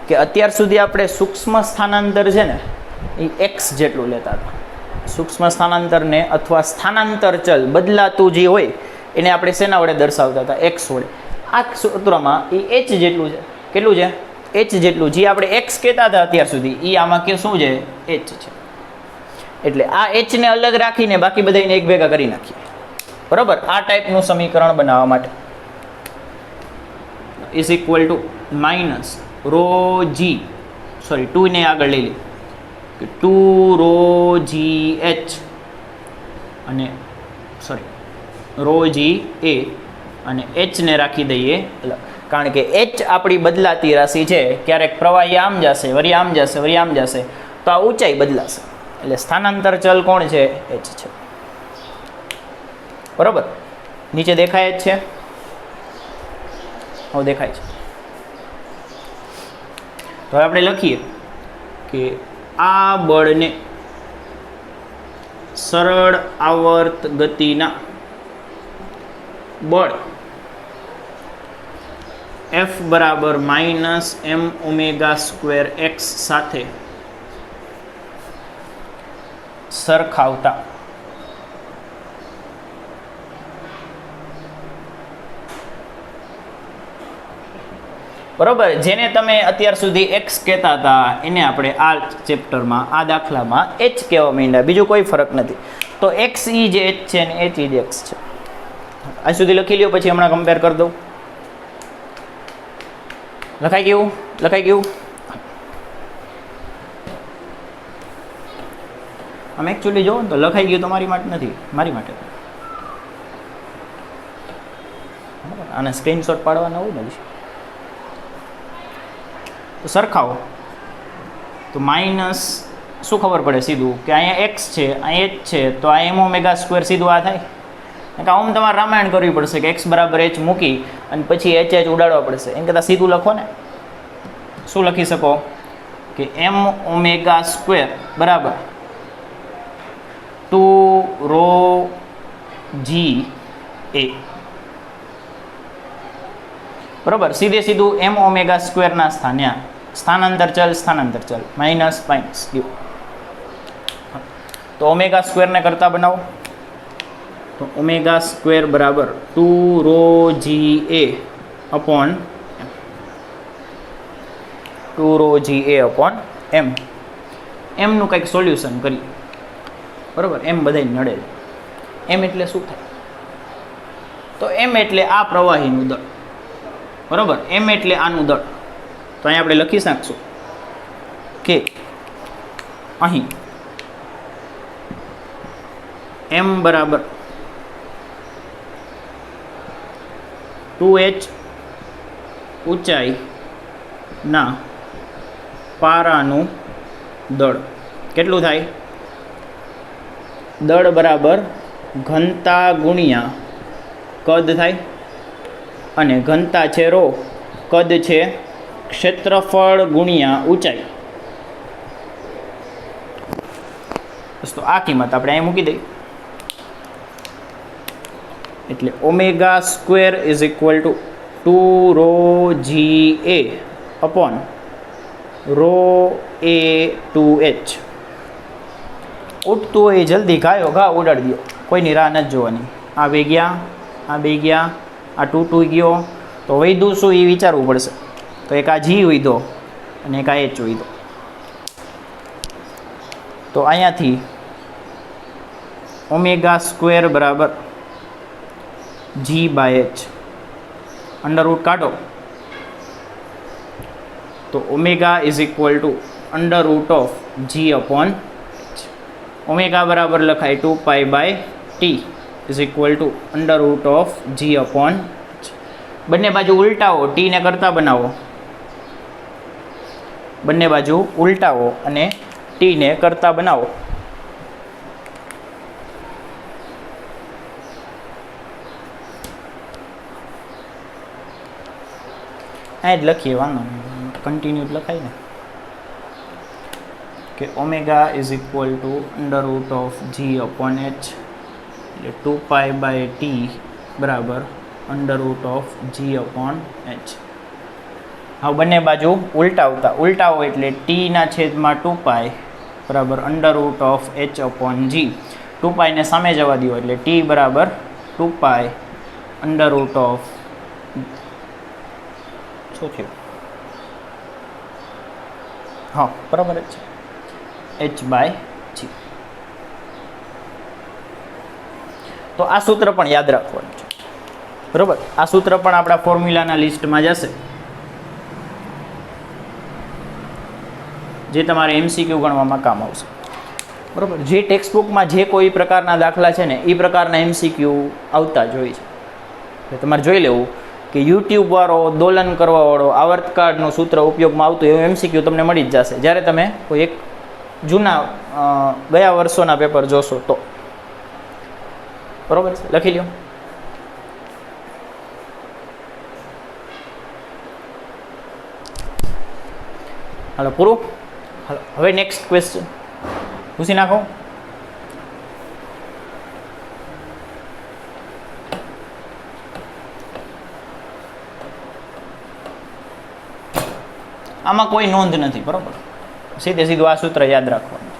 કે અત્યાર સુધી આપણે સૂક્ષ્મ સ્થાનાંતર છે ને એ x જેટલું લેતા હતા. સૂક્ષ્મ સ્થાનાંતરને અથવા સ્થાનાંતર ચલ બદલાતું જે હોય એને આપણે શેના વડે દર્શાવતા હતા? x વડે. આ સૂત્રમાં એ એચ જેટલું છે. કેટલું છે? એચ જેટલું. જે આપણે એક્સ કહેતા હતા અત્યાર સુધી એ આમાં કે શું છે? એચ છે. એટલે આ એચને અલગ રાખીને બાકી બધાને એક ભેગા કરી નાખીએ. બરાબર? આ ટાઈપનું સમીકરણ બનાવવા માટે is equal to minus rho G, sorry 2 ને આગળ લઈ લઈએ કે 2 રો જી એચ અને સોરી રો જી એ અને એચને રાખી દઈએ અલગ, કારણ કે એચ આપણી બદલાતી રાશિ છે. ક્યારેક પ્રવાહી આમ જશે, વળી આમ જશે, વળી આમ જશે, તો આ ઊંચાઈ બદલાશે. એટલે સ્થાનાંતર ચલ કોણ છે? એચ છે. બરાબર? નીચે દેખાય જ છે. હવે દેખાય છે. તો હવે આપણે લખીએ કે આ બળને સરળ આવર્ત ગતિના બળ F બરાબર minus m omega square x સાથે સરખાવતા બરોબર. જેને તમે અત્યાર સુધી એક્સ કહેતા હતા એને આપણે આ ચેપ્ટરમાં આ દાખલામાં એચ કહેવા માંડ્યા. બીજું કોઈ ફરક નથી. તો એક્સ ઈ જે એચ છે ને એચ ઈ જે એક્સ છે. આ સુધી લખી લ્યો, પછી હમણાં કમ્પેર કરી દઉં. લખાઈ ગયું? લખાઈ ગયું? આમ એકચ્યુઅલી જોવો ને તો લખાઈ ગયું તમારી માટે નથી, મારી માટે. આને સ્ક્રીનશોટ પાડવાના હોય ને તો સરખાવો તો માઇનસ શું ખબર પડે સીધું કે અહીંયા એક્સ છે, અહીંયા એચ છે, તો આ એમ ઓમેગા સ્ક્વેર સીધું આ થાય. કે આમ તમારે રામાયણ કરવી પડશે કે એક્સ બરાબર એચ મૂકી અને પછી એચ એચ ઉડાડવા પડશે. એમ કરતાં સીધું લખો ને. શું લખી શકો કે એમ ઓમેગા સ્ક્વેર બરાબર 2 રો જી એ. બરાબર? સીધે સીધું એમ ઓમેગા સ્ક્વેરના સ્થાને સ્થાનાંતર ચલ માઇનસ માઇનસ ગયું. તો ઓમેગા સ્ક્વેરને કરતા બનાવો તો ઓમેગા સ્ક્વેર બરાબર 2 rho G A upon 2 rho G A upon એમ. એમનું કંઈક સોલ્યુશન કરીએ. બરાબર? એમ બધાય નડે. એમ એટલે શું થાય? તો એમ એટલે આ પ્રવાહીનું દળ. બરાબર? એમ એટલે આનું દળ. તો અહીં આપણે લખી શકશું કે અહીં એમ બરાબર 2h ઊંચાઈના પારાનું દળ કેટલું થાય? દળ બરાબર ઘનતા ગુણ્યા કદ થાય. અને ઘનતા છે રો, કદ છે ક્ષેત્રફળ ગુણ્યા ઊંચાઈ. બસ તો આ કિંમત આપણે અહીં મૂકી દઈએ. એટલે omega square is equal to 2 rho G A upon rho A 2h. ઉઠતું હોય જલ્દી ગાયો ઘા ઉડાડી દો, કોઈની રાહ નથી જોવાની. આ બે ગયા, આ બે ગયા, આ 2 ગયો, તો વૈધું શું એ વિચારવું પડશે. તો એક આ જી વૈધો અને એક આ એચ વૈધો. તો અહીંયાથી ઓમેગા સ્ક્વેર બરાબર G by H under root કાઢો તો omega is equal to under root of G upon H. Omega બરાબર લખાય 2 pi by T is equal to under root of G upon H. બંને બાજુ ઉલટાવો, ટીને કરતા બનાવો. બંને બાજુ ઉલટાવો અને ટીને કરતા બનાવો. આ જ લખીએ, વાંધો કન્ટિન્યુ લખાય ને કે omega is equal to under root of G upon H એટલે 2 પાઈ બાય ટી બરાબર under root of G upon H. હવે બંને બાજુ ઉલટાવો એટલે ટીના છેદમાં 2 પાઈ બરાબર under root of H upon G. 2 પાઈને સામે જવા દો એટલે ટી બરાબર 2 પાઈ અંડર રૂટ ઓફ શું થયું? હા બરાબર જ છે, h/g. તો આ સૂત્ર પણ યાદ રાખવાનું છે, બરાબર. આ સૂત્ર પણ આપણા ફોર્મ્યુલાના લિસ્ટમાં જશે, જે તમારે MCQ ગણવામાં કામ આવશે, બરાબર. જે ટેક્સ્ટ બુકમાં જે કોઈ પ્રકારના દાખલા છે ને એ પ્રકારના MCQ આવતા જ હોય છે. એટલે તમારે જોઈ લેવું કે યુટ્યુબ વાળો, દોલન કરવાવાળો, આવર્તકાળનું સૂત્ર ઉપયોગમાં આવતું એવું MCQ તમને મળી જ જશે જ્યારે તમે કોઈ એક જૂના ગયા વર્ષોના પેપર જોશો તો, બરાબર છે. લખી લ્યો. હાલો પૂરું. હાલો હવે નેક્સ્ટ ક્વેશ્ચન પૂછી નાખો. આમાં કોઈ નોંધ નથી, બરાબર. સીધે સીધું આ સૂત્ર યાદ રાખવાનું.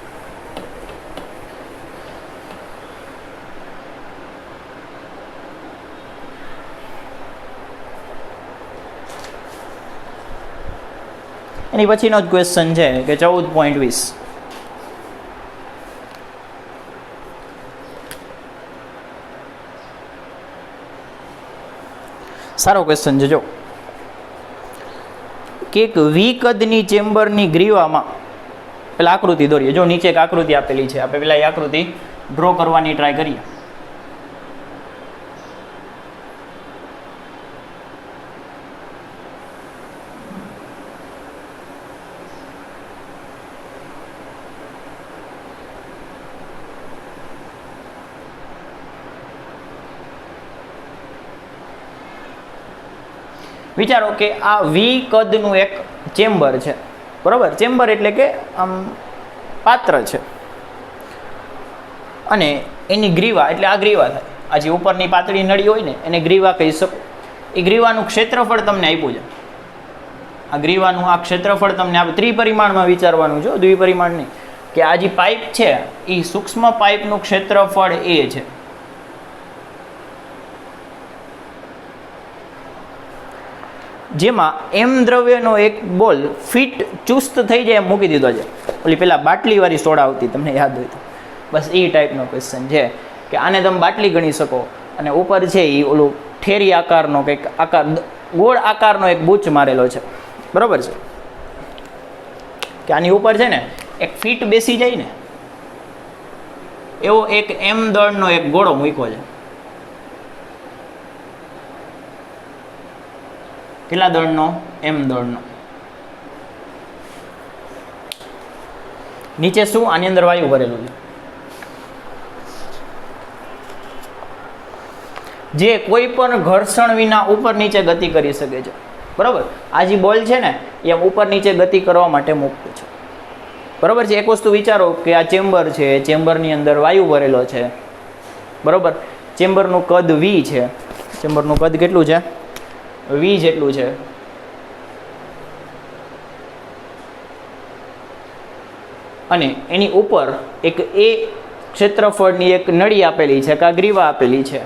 એની પછીનો જ ક્વેશ્ચન છે કે 14.20. સારો ક્વેશ્ચન છે. જો કે એક વી કદની ચેમ્બરની ગ્રીવામાં પેલા આકૃતિ દોરીએ. જો નીચે એક આકૃતિ આપેલી છે, આપણે પેલા એ આકૃતિ ડ્રો કરવાની ટ્રાય કરીએ. વિચારો કે આ વી કદનું એક ચેમ્બર છે, બરાબર. ચેમ્બર એટલે કે આમ પાત્ર છે, અને એની ગ્રીવા એટલે આ ગ્રીવા થાય. આ જે ઉપરની પાતળી નળી હોય ને એને ગ્રીવા કહી શકો. એ ગ્રીવાનું ક્ષેત્રફળ તમને આપ્યું છે. આ ગ્રીવાનું આ ક્ષેત્રફળ તમને આપ્યું. ત્રિપરિમાણમાં વિચારવાનું છે, દ્વિપરિમાણ નહીં. કે આ જે પાઇપ છે એ સૂક્ષ્મ પાઇપનું ક્ષેત્રફળ એ છે. જેમાં એમ દ્રવ્યનો એક બોલ ફિટ ચુસ્ત થઈ જાય એમ મૂકી દીધો છે. ઓલી પેલા બાટલીવાળી સોડા આવતી, તમને યાદ હોય તો, બસ એ ટાઈપનો ક્વેશ્ચન છે કે આને તમે બાટલી ગણી શકો, અને ઉપર છે એ ઓલું ઠેરી આકારનો કંઈક આકાર, ગોળ આકારનો એક બૂચ મારેલો છે, બરાબર છે. કે આની ઉપર છે ને એક ફીટ બેસી જાય ને એવો એક એમ દળનો એક ગોળો મૂક્યો છે. કેટલા દળનો? એમ દળનો. નીચે શું? આની અંદર વાયુ ભરેલું છે, જે કોઈ પણ ઘર્ષણ વિના ઉપર નીચે ગતિ કરી શકે છે, બરાબર. આ જે બોલ છે ને એ ઉપર નીચે ગતિ કરવા માટે મુક્ત છે, બરાબર છે. એક વસ્તુ વિચારો કે આ ચેમ્બર છે, ચેમ્બરની અંદર વાયુ ભરેલો છે, બરાબર. ચેમ્બરનું કદ વી છે. ચેમ્બરનું કદ કેટલું છે? વી જેટલું છે. અને એની ઉપર એક એ ક્ષેત્રફળની એક નળી આપેલી છે, ગ્રીવા આપેલી છે.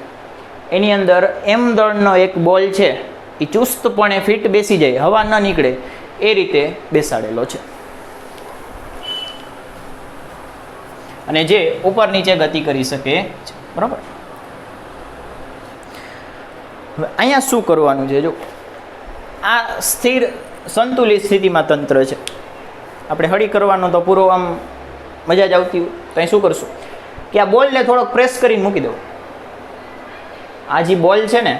એની અંદર એમ દળનો એક બોલ છે, એ ચુસ્તપણે ફિટ બેસી જાય, હવા ન નીકળે એ રીતે બેસાડેલો છે, અને જે ઉપર નીચે ગતિ કરી શકે છે, બરાબર. હવે અહીંયા શું કરવાનું છે? જો આ સ્થિર સંતુલિત સ્થિતિમાં તંત્ર છે, આપણે હળી કરવાનો તો પૂરો આમ મજા જ આવતી હોય. તો અહીં શું કરશું કે આ બોલને થોડોક પ્રેસ કરીને મૂકી દો. આ જે બોલ છે ને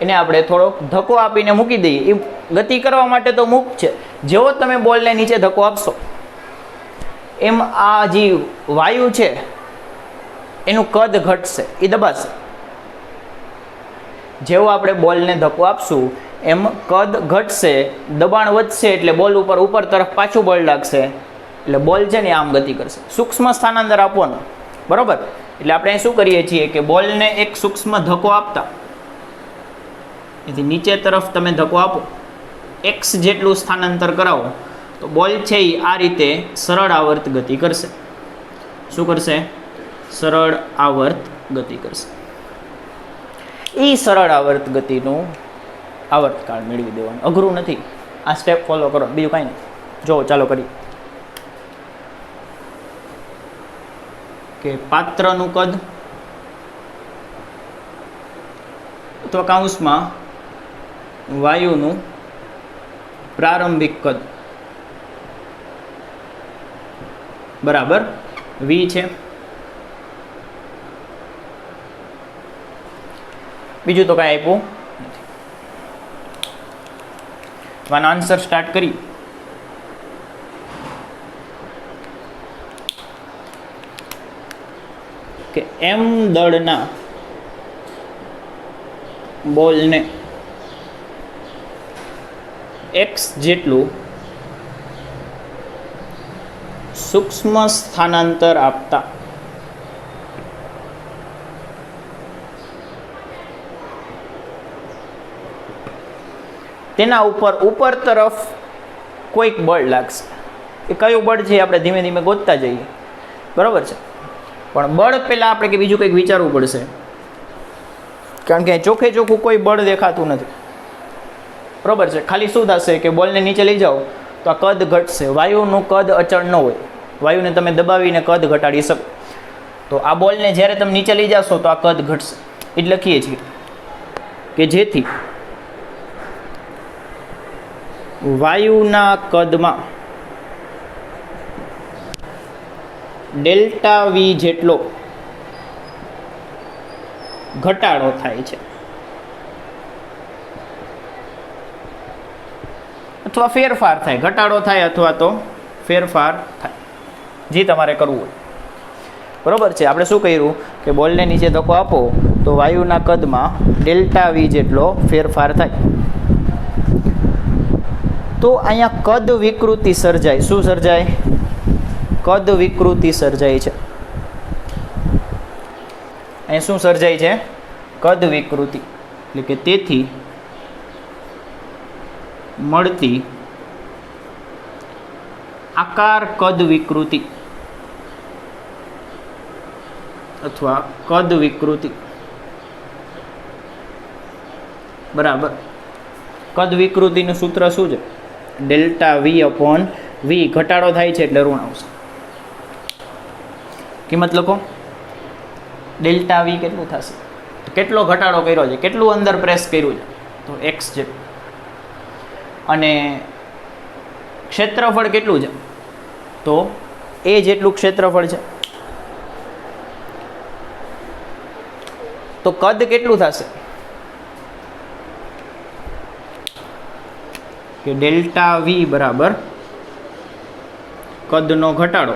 એને આપણે થોડોક ધક્કો આપીને મૂકી દઈએ. એ ગતિ કરવા માટે તો મુક્ત છે. જેવો તમે બોલને નીચે ધક્કો આપશો એમ આ જે વાયુ છે એનું કદ ઘટશે, એ દબાશે. જેવો આપણે બોલને ધક્કો આપશું એમ કદ ઘટશે, દબાણ વધશે, એટલે બોલ ઉપર તરફ પાછું બળ લાગશે, એટલે બોલ છે ને આમ ગતિ કરશે. સૂક્ષ્મ સ્થાનાંતર આપવાનું, બરાબર. એટલે આપણે શું કરીએ છીએ કે બોલને એક સૂક્ષ્મ ધક્કો આપતા, એથી નીચે તરફ તમે ધક્કો આપો, x જેટલું સ્થાનાંતર કરાવો, તો બોલ છે એ આ રીતે સરળ આવર્ત ગતિ કરશે. શું કરશે? સરળ આવર્ત ગતિ કરશે. એ સરળ આવર્ત ગતિનું આવર્તકાળ મેળવી દેવાનો. અઘરું નથી, આ સ્ટેપ ફોલો કરો, બીજું કાંઈ નહીં. જો ચાલો કરી કે પાત્રનું કદ અથવા કૌંસમાં વાયુનું પ્રારંભિક કદ બરાબર v છે. બીજું તો કાંઈ આપ્યું નથી. આનો આન્સર સ્ટાર્ટ કરી. કે m દળના બોલને x જેટલું સૂક્ષ્મ સ્થાનાંતર આપતા તેના ઉપર તરફ કોઈક બળ લાગશે. એ કયું બળ છે આપણે ધીમે ધીમે ગોતતા જઈએ, બરાબર છે. પણ બળ પહેલાં આપણે કે બીજું કંઈક વિચારવું પડશે, કારણ કે ચોખ્ખે ચોખ્ખું કોઈ બળ દેખાતું નથી, બરાબર છે. ખાલી શું થશે કે બોલને નીચે લઈ જાઓ તો આ કદ ઘટશે. વાયુનું કદ અચળ ન હોય, વાયુને તમે દબાવીને કદ ઘટાડી શકો. તો આ બોલને જ્યારે તમે નીચે લઈ જશો તો આ કદ ઘટશે. એટલે લખીએ છીએ કે જેથી વાયુના કદમાં ડેલ્ટા વી જેટલો ઘટાડો થાય છે અથવા ફેરફાર થાય. ઘટાડો થાય અથવા તો ફેરફાર થાય, જે તમારે કરવું હોય, બરાબર છે. આપણે શું કર્યું કે બોલને નીચે ધક્કો આપો તો વાયુના કદમાં ડેલ્ટા વી જેટલો ફેરફાર થાય. તો અહીંયા કદ વિકૃતિ સર્જાય. શું સર્જાય? કદ વિકૃતિ સર્જાય છે. અહીંયા શું સર્જાય છે? કદ વિકૃતિ. એટલે કે તેથી મળતી આકાર કદ વિકૃતિ અથવા કદ વિકૃતિ બરાબર. કદ વિકૃતિનું સૂત્ર શું છે? ડેલ્ટા વી અપોન વી. ઘટાડો થાય છે એટલે ઋણ આવશે. કિંમત લખો. ડેલ્ટા વી કેટલું થશે? કેટલો ઘટાડો કર્યો છે, કેટલું અંદર પ્રેસ કર્યું છે? તો એક્સ છે. અને ક્ષેત્રફળ કેટલું છે? તો એ જેટલું ક્ષેત્રફળ છે. તો કદ કેટલું થશે? કે ડેલ્ટા વી બરાબર કદનો ઘટાડો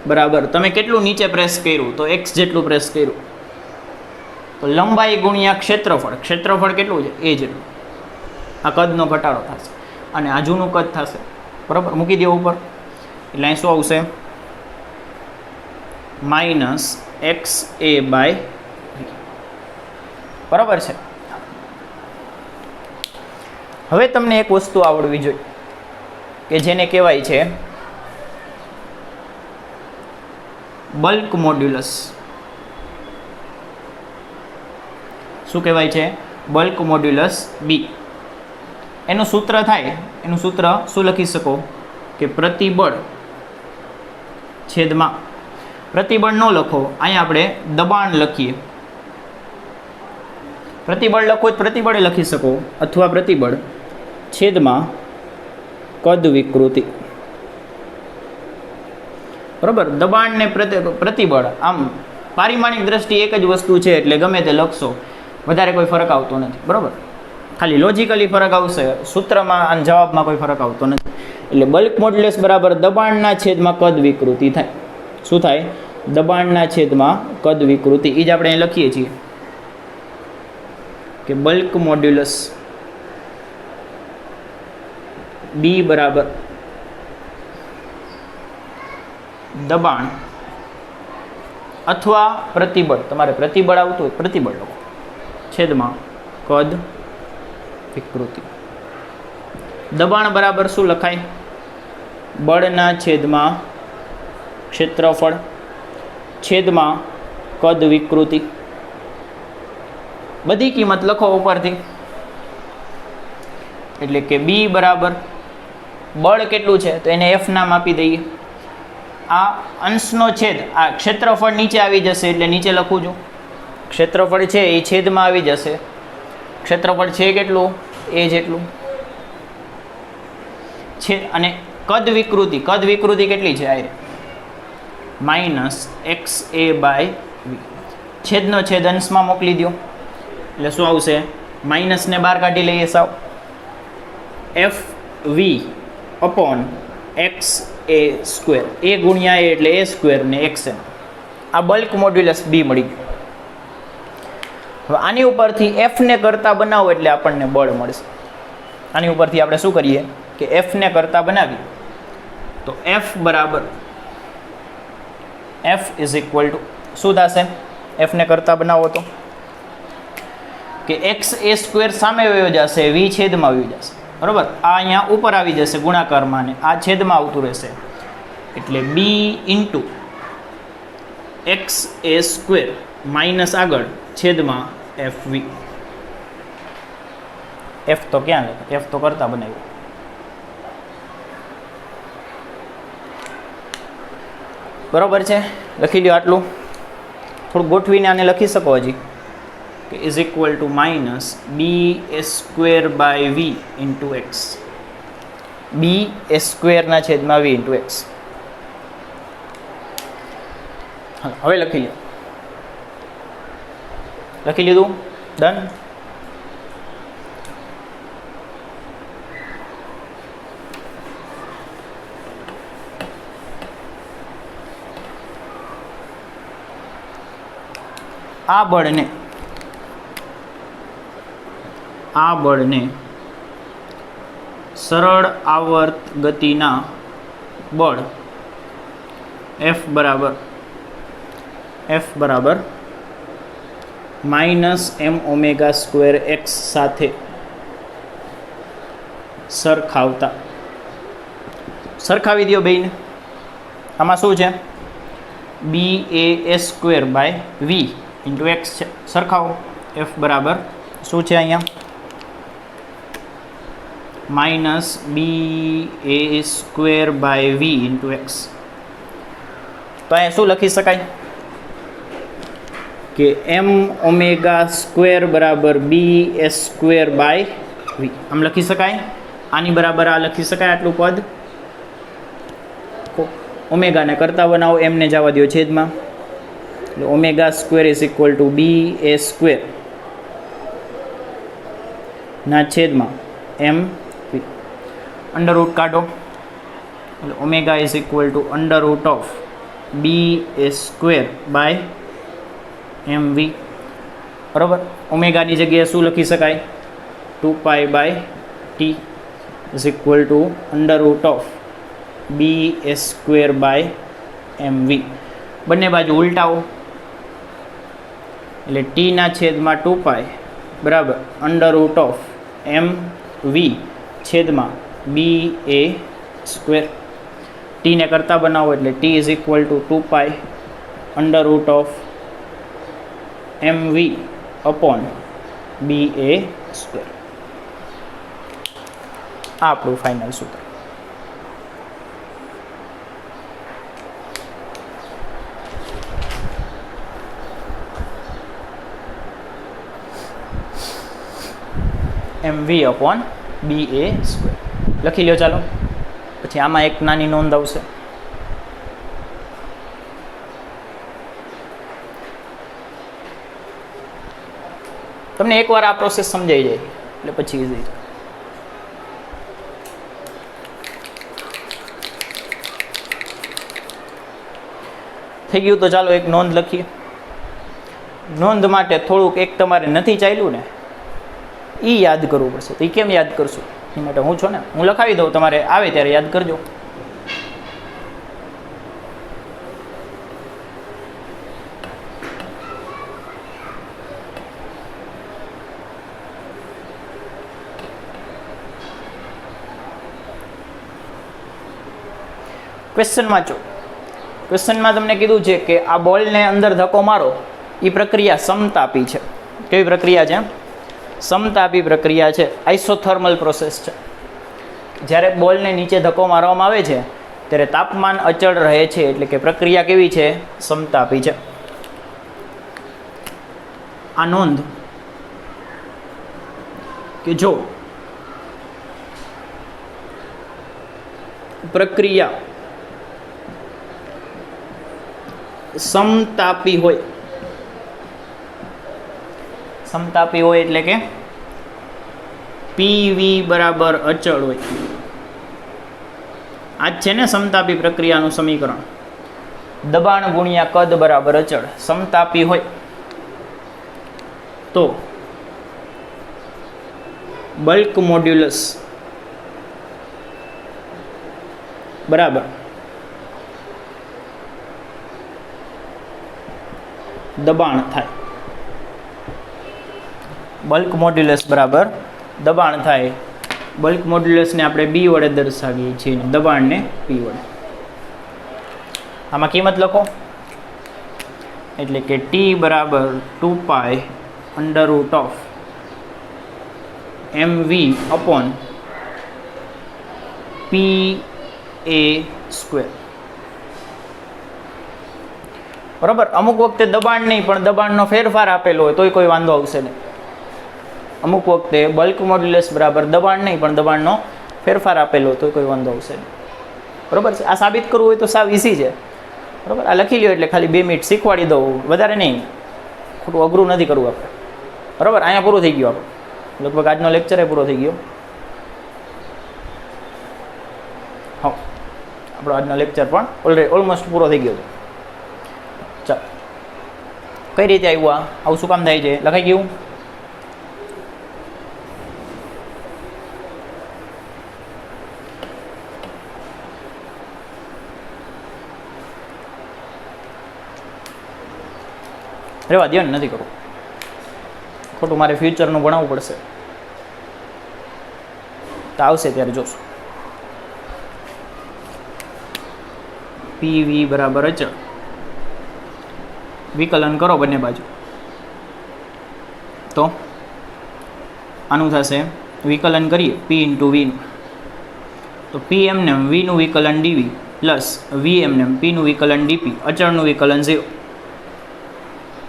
બરાબર તમે કેટલું નીચે પ્રેસ કર્યું? તો એક્સ જેટલું પ્રેસ કર્યું. તો લંબાઈ ગુણ્યા ક્ષેત્રફળ. ક્ષેત્રફળ કેટલું છે? એ જેટલું. આ કદનો ઘટાડો થશે અને આ જૂનું કદ થશે, બરાબર. મૂકી દો ઉપર. એટલે અહીં શું આવશે? Minus x A by V, બરાબર છે. હવે તમને એક વસ્તુ આવડવી જોઈએ કે જેને કહેવાય છે બલ્ક મોડ્યુલસ. શું કહેવાય છે? બલ્ક મોડ્યુલસ બી. એનું સૂત્ર થાય, એનું સૂત્ર શું લખી શકો કે પ્રતિબળ છેદમાં, પ્રતિબળ ન લખો, અહીંયા આપણે દબાણ લખીએ. પ્રતિબળ લખો જ પ્રતિબળે લખી શકો, અથવા પ્રતિબળ છેદમાં કદ વિકૃતિ, બરાબર. દબાણ ને પ્રતિબળ આમ પારિમાણિક દ્રષ્ટિએ એક જ વસ્તુ છે, એટલે ગમે તે લખશો, વધારે કોઈ ફરક આવતો નથી, બરાબર. ખાલી લોજિકલી ફરક આવશે, સૂત્રમાં અને જવાબમાં કોઈ ફરક આવતો નથી. એટલે બલ્ક મોડ્યુલસ બરાબર દબાણના છેદમાં કદ વિકૃતિ થાય. શું થાય? દબાણના છેદમાં કદ વિકૃતિ. એ જ આપણે અહીં લખીએ છીએ કે બલ્ક મોડ્યુલસ બી બરાબર દબાણ અથવા પ્રતિબળ, તમારે પ્રતિબળ આવતું હોય પ્રતિબળ લખો, છેદમાં કદ વિકૃતિ. દબાણ બરાબર શું લખાય? બળના છેદમાં ક્ષેત્રફળ છેદમાં કદ વિકૃતિ. બધી કિંમત લખો ઉપરથી. એટલે કે બી બરાબર બળ કેટલું છે તો એને એફ નામ આપી દઈએ. આ અંશનો છેદ, આ ક્ષેત્રફળ નીચે આવી જશે એટલે નીચે લખું છું. ક્ષેત્રફળ છે એ છેદમાં આવી જશે. ક્ષેત્રફળ છે કેટલું? એ જેટલું છે. અને કદ વિકૃતિ કેટલી છે? આ minus x A by v. છેદનો છેદ અંશમાં મોકલી દો એટલે શું આવશે? માઇનસને બહાર કાઢી લઈએ સાવ. એફ વી અપોન એક્સ એ સ્ક્વેર. એ ગુણ્યા એ એટલે એ સ્ક્વેર ને એક્સ એમ. આ બલ્ક મોડ્યુલસ બી મળી ગયું. હવે આની ઉપરથી એફને કરતા બનાવો એટલે આપણને બળ મળશે. આની ઉપરથી આપણે શું કરીએ કે એફને કરતા બનાવીએ તો એફ બરાબર એફ ઇઝ ઇક્વલ ટુ શું થશે? એફને કરતા બનાવો તો કે એક્સ એ સ્ક્વેર સામે વયો જશે, વી છેદમાં વયો જશે. બરાબર, આ અહીંયા ઉપર આવી જશે ગુણાકારમાં ને આ છેદમાં આવતું રહેશે. એટલે બી ઇન્ટુ એક્સ એ સ્ક્વેર માઇનસ આગળ છેદમાં એફ વી. એફ તો ક્યાં લખે? એફ તો કરતા બનાવ્યું. બરોબર છે, લખી લો આટલું. થોડું ગોઠવીને આને લખી શકો હજી કે is equal to minus b A square by v into x. B a સ્ક્વેરના છેદમાં વી ઇન્ટુ એક્સ. હવે લખી લો. લખી લીધું? ડન. આ બળને સરળ આવર્ત ગતિના બળ એફ બરાબર minus m omega square x સાથે સરખાવી દો બેયને. આમાં શું છે? B A square by v into x છે. સરખાવો. એફ બરાબર શું છે અહીંયા? Minus b A square by v into x. તો અહીંયા શું લખી શકાય કે એમ ઓમેગા સ્ક્વેર બરાબર બી એ સ્ક્વેર બાય વી. આમ લખી શકાય. આની બરાબર આ લખી શકાય આટલું પદ. ઓમેગાને કરતા બનાવો, એમને જવા દો છેદમાં. એટલે omega square is equal to b A square ના છેદમાં એમ વી. અંડર રૂટ કાઢો એટલે omega is equal to under root of b A square by m v. બરાબર, ઓમેગાની જગ્યાએ શું લખી શકાય? 2 by T is equal to under root of b A square by m v. બંને બાજુ ઉલટાવો એટલે ટીના છેદમાં 2 બરાબર under root of M v છેદમાં બી એ સ્ક્વેર. ટીને કરતા બનાવો એટલે T is equal to 2 under root of M V upon B A square. આ આપણું ફાઇનલ સૂત્ર. એમ વી અપોન બી એ સ્ક્વેર લખી લો. ચાલો પછી આમાં એક નાની નોંધ આવશે. તમને એકવાર આ પ્રોસેસ સમજાઈ જાય એટલે પછી ઇઝી. થઈ ગયું તો ચાલો એક નોંધ લખીએ. નોંધ માટે થોડુંક એક તમારે નથી ચાલ્યું ને એ યાદ કરવું પડશે. તો એ કેમ યાદ કરશું? એ માટે હું છું ને, હું લખાવી દઉં, તમારે આવે ત્યારે યાદ કરજો. ક્વેશ્ચન વાંચો. ક્વેશ્ચનમાં તમને કીધું છે કે આ બોલને અંદર ધક્કો મારો એ પ્રક્રિયા સમતાપી છે. કેવી પ્રક્રિયા છે? સમતાપી પ્રક્રિયા છે, આઇસોથર્મલ પ્રોસેસ છે. જ્યારે બોલને નીચે ધક્કો મારવામાં આવે છે ત્યારે તાપમાન અચળ રહે છે, એટલે કે પ્રક્રિયા કેવી છે? સમતાપી છે. આ નોંધ કે જો પ્રક્રિયા સમતાપી હોય, સમતાપી હોય એટલે કે PV બરાબર અચળ હોય. આ જ છે ને સમતાપી પ્રક્રિયાનું સમીકરણ, દબાણ ગુણ્યા કદ બરાબર અચળ. સમતાપી હોય તો બલ્ક મોડ્યુલસ બરાબર દબાણ થાય. બલ્ક મોડ્યુલસ બરાબર દબાણ થાય. બલ્ક મોડ્યુલસને આપણે B વડે દર્શાવીએ છીએ, દબાણને P વડે. આમાં કિંમત લખો એટલે કે T બરાબર 2π √mv અપોન PA². બરાબર. અમુક વખતે દબાણ નહીં પણ દબાણનો ફેરફાર આપેલો હોય તોય કોઈ વાંધો આવશે નહીં. અમુક વખતે બલ્ક મોડ્યુલસ બરાબર દબાણ નહીં પણ દબાણનો ફેરફાર આપેલો હોય તો કોઈ વાંધો આવશે નહીં. બરાબર છે. આ સાબિત કરવું હોય તો સાવ ઇઝી છે. બરાબર. આ લખી લ્યો એટલે ખાલી 2 મિનિટ શીખવાડી દઉં, વધારે નહીં, ખોટું અઘરું નથી કરવું આપણે. બરાબર. અહીંયા પૂરું થઈ ગયું આપણે, લગભગ આજનો લેક્ચર એ પૂરો થઈ ગયો. હા, આપણો આજનો લેક્ચર પણ ઓલમોસ્ટ પૂરો થઈ ગયો છે. ચાલો, કઈ રીતે આવ્યું? આવું શું કામ થાય છે? લખાઈ ગયું? રેવા દો ને, નથી કરવું ખોટું, મારે ફ્યુચરનું ભણાવવું પડશે. તો આવશે ત્યારે જોશું. PV બરાબર અચળ, વિકલન કરો બંને બાજુ તો આનું થશે, વિકલન કરીએ P × V નું તો P એમને V નું વિકલન dV પ્લસ V એમને P નું વિકલન dP, અચળનું વિકલન 0.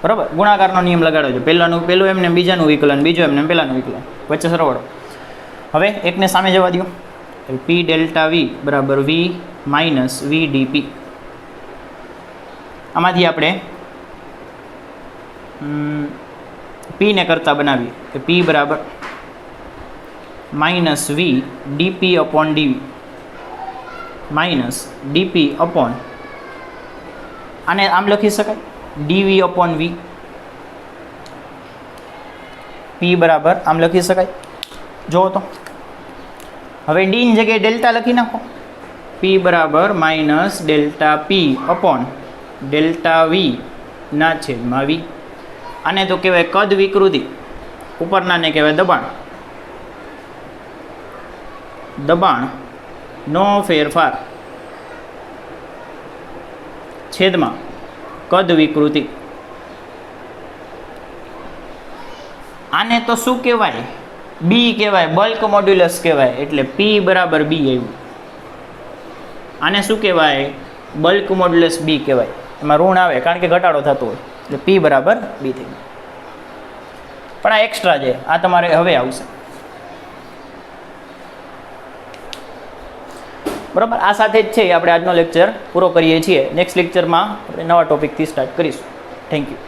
બરાબર. ગુણાકારનો નિયમ લગાડો છો. પહેલું એમને બીજાનું વિકલન, બીજું એમને પહેલાનું વિકલન, વચ્ચે સરવાળો. હવે એકને સામે જવા દો. P ડેલ્ટા V બરાબર V માઇનસ V dP. આમાંથી આપણે P ને કરતા બનાવીએ કે P બરાબર minus V dP upon dV minus dP upon, આને આમ લખી શકાય dV અપોન V. P બરાબર આમ લખી શકાય, જુઓ તો. હવે D ની જગ્યાએ ડેલ્ટા લખી નાખો. P બરાબર minus delta P upon delta V ના છેદમાં V. આને તો કહેવાય કદ વિકૃતિ, ઉપરનાને કહેવાય દબાણ. દબાણનો ફેરફાર છેદમાં કદ વિકૃતિ. આને તો શું કહેવાય? B કહેવાય, બલ્ક મોડ્યુલસ કહેવાય. એટલે P બરાબર B આવ્યું. આને શું કહેવાય? બલ્ક મોડ્યુલસ B કહેવાય. એમાં ઋણ આવે કારણ કે ઘટાડો થતો હોય, એટલે P બરાબર B થઈ ગયું. પણ આ એક્સ્ટ્રા છે, આ તમારે હવે આવશે. બરાબર. આ સાથે જ છે આપણે આજનો લેક્ચર પૂરો કરીએ છીએ. નેક્સ્ટ લેક્ચરમાં આપણે નવા ટોપિકથી સ્ટાર્ટ કરીશું. Thank you.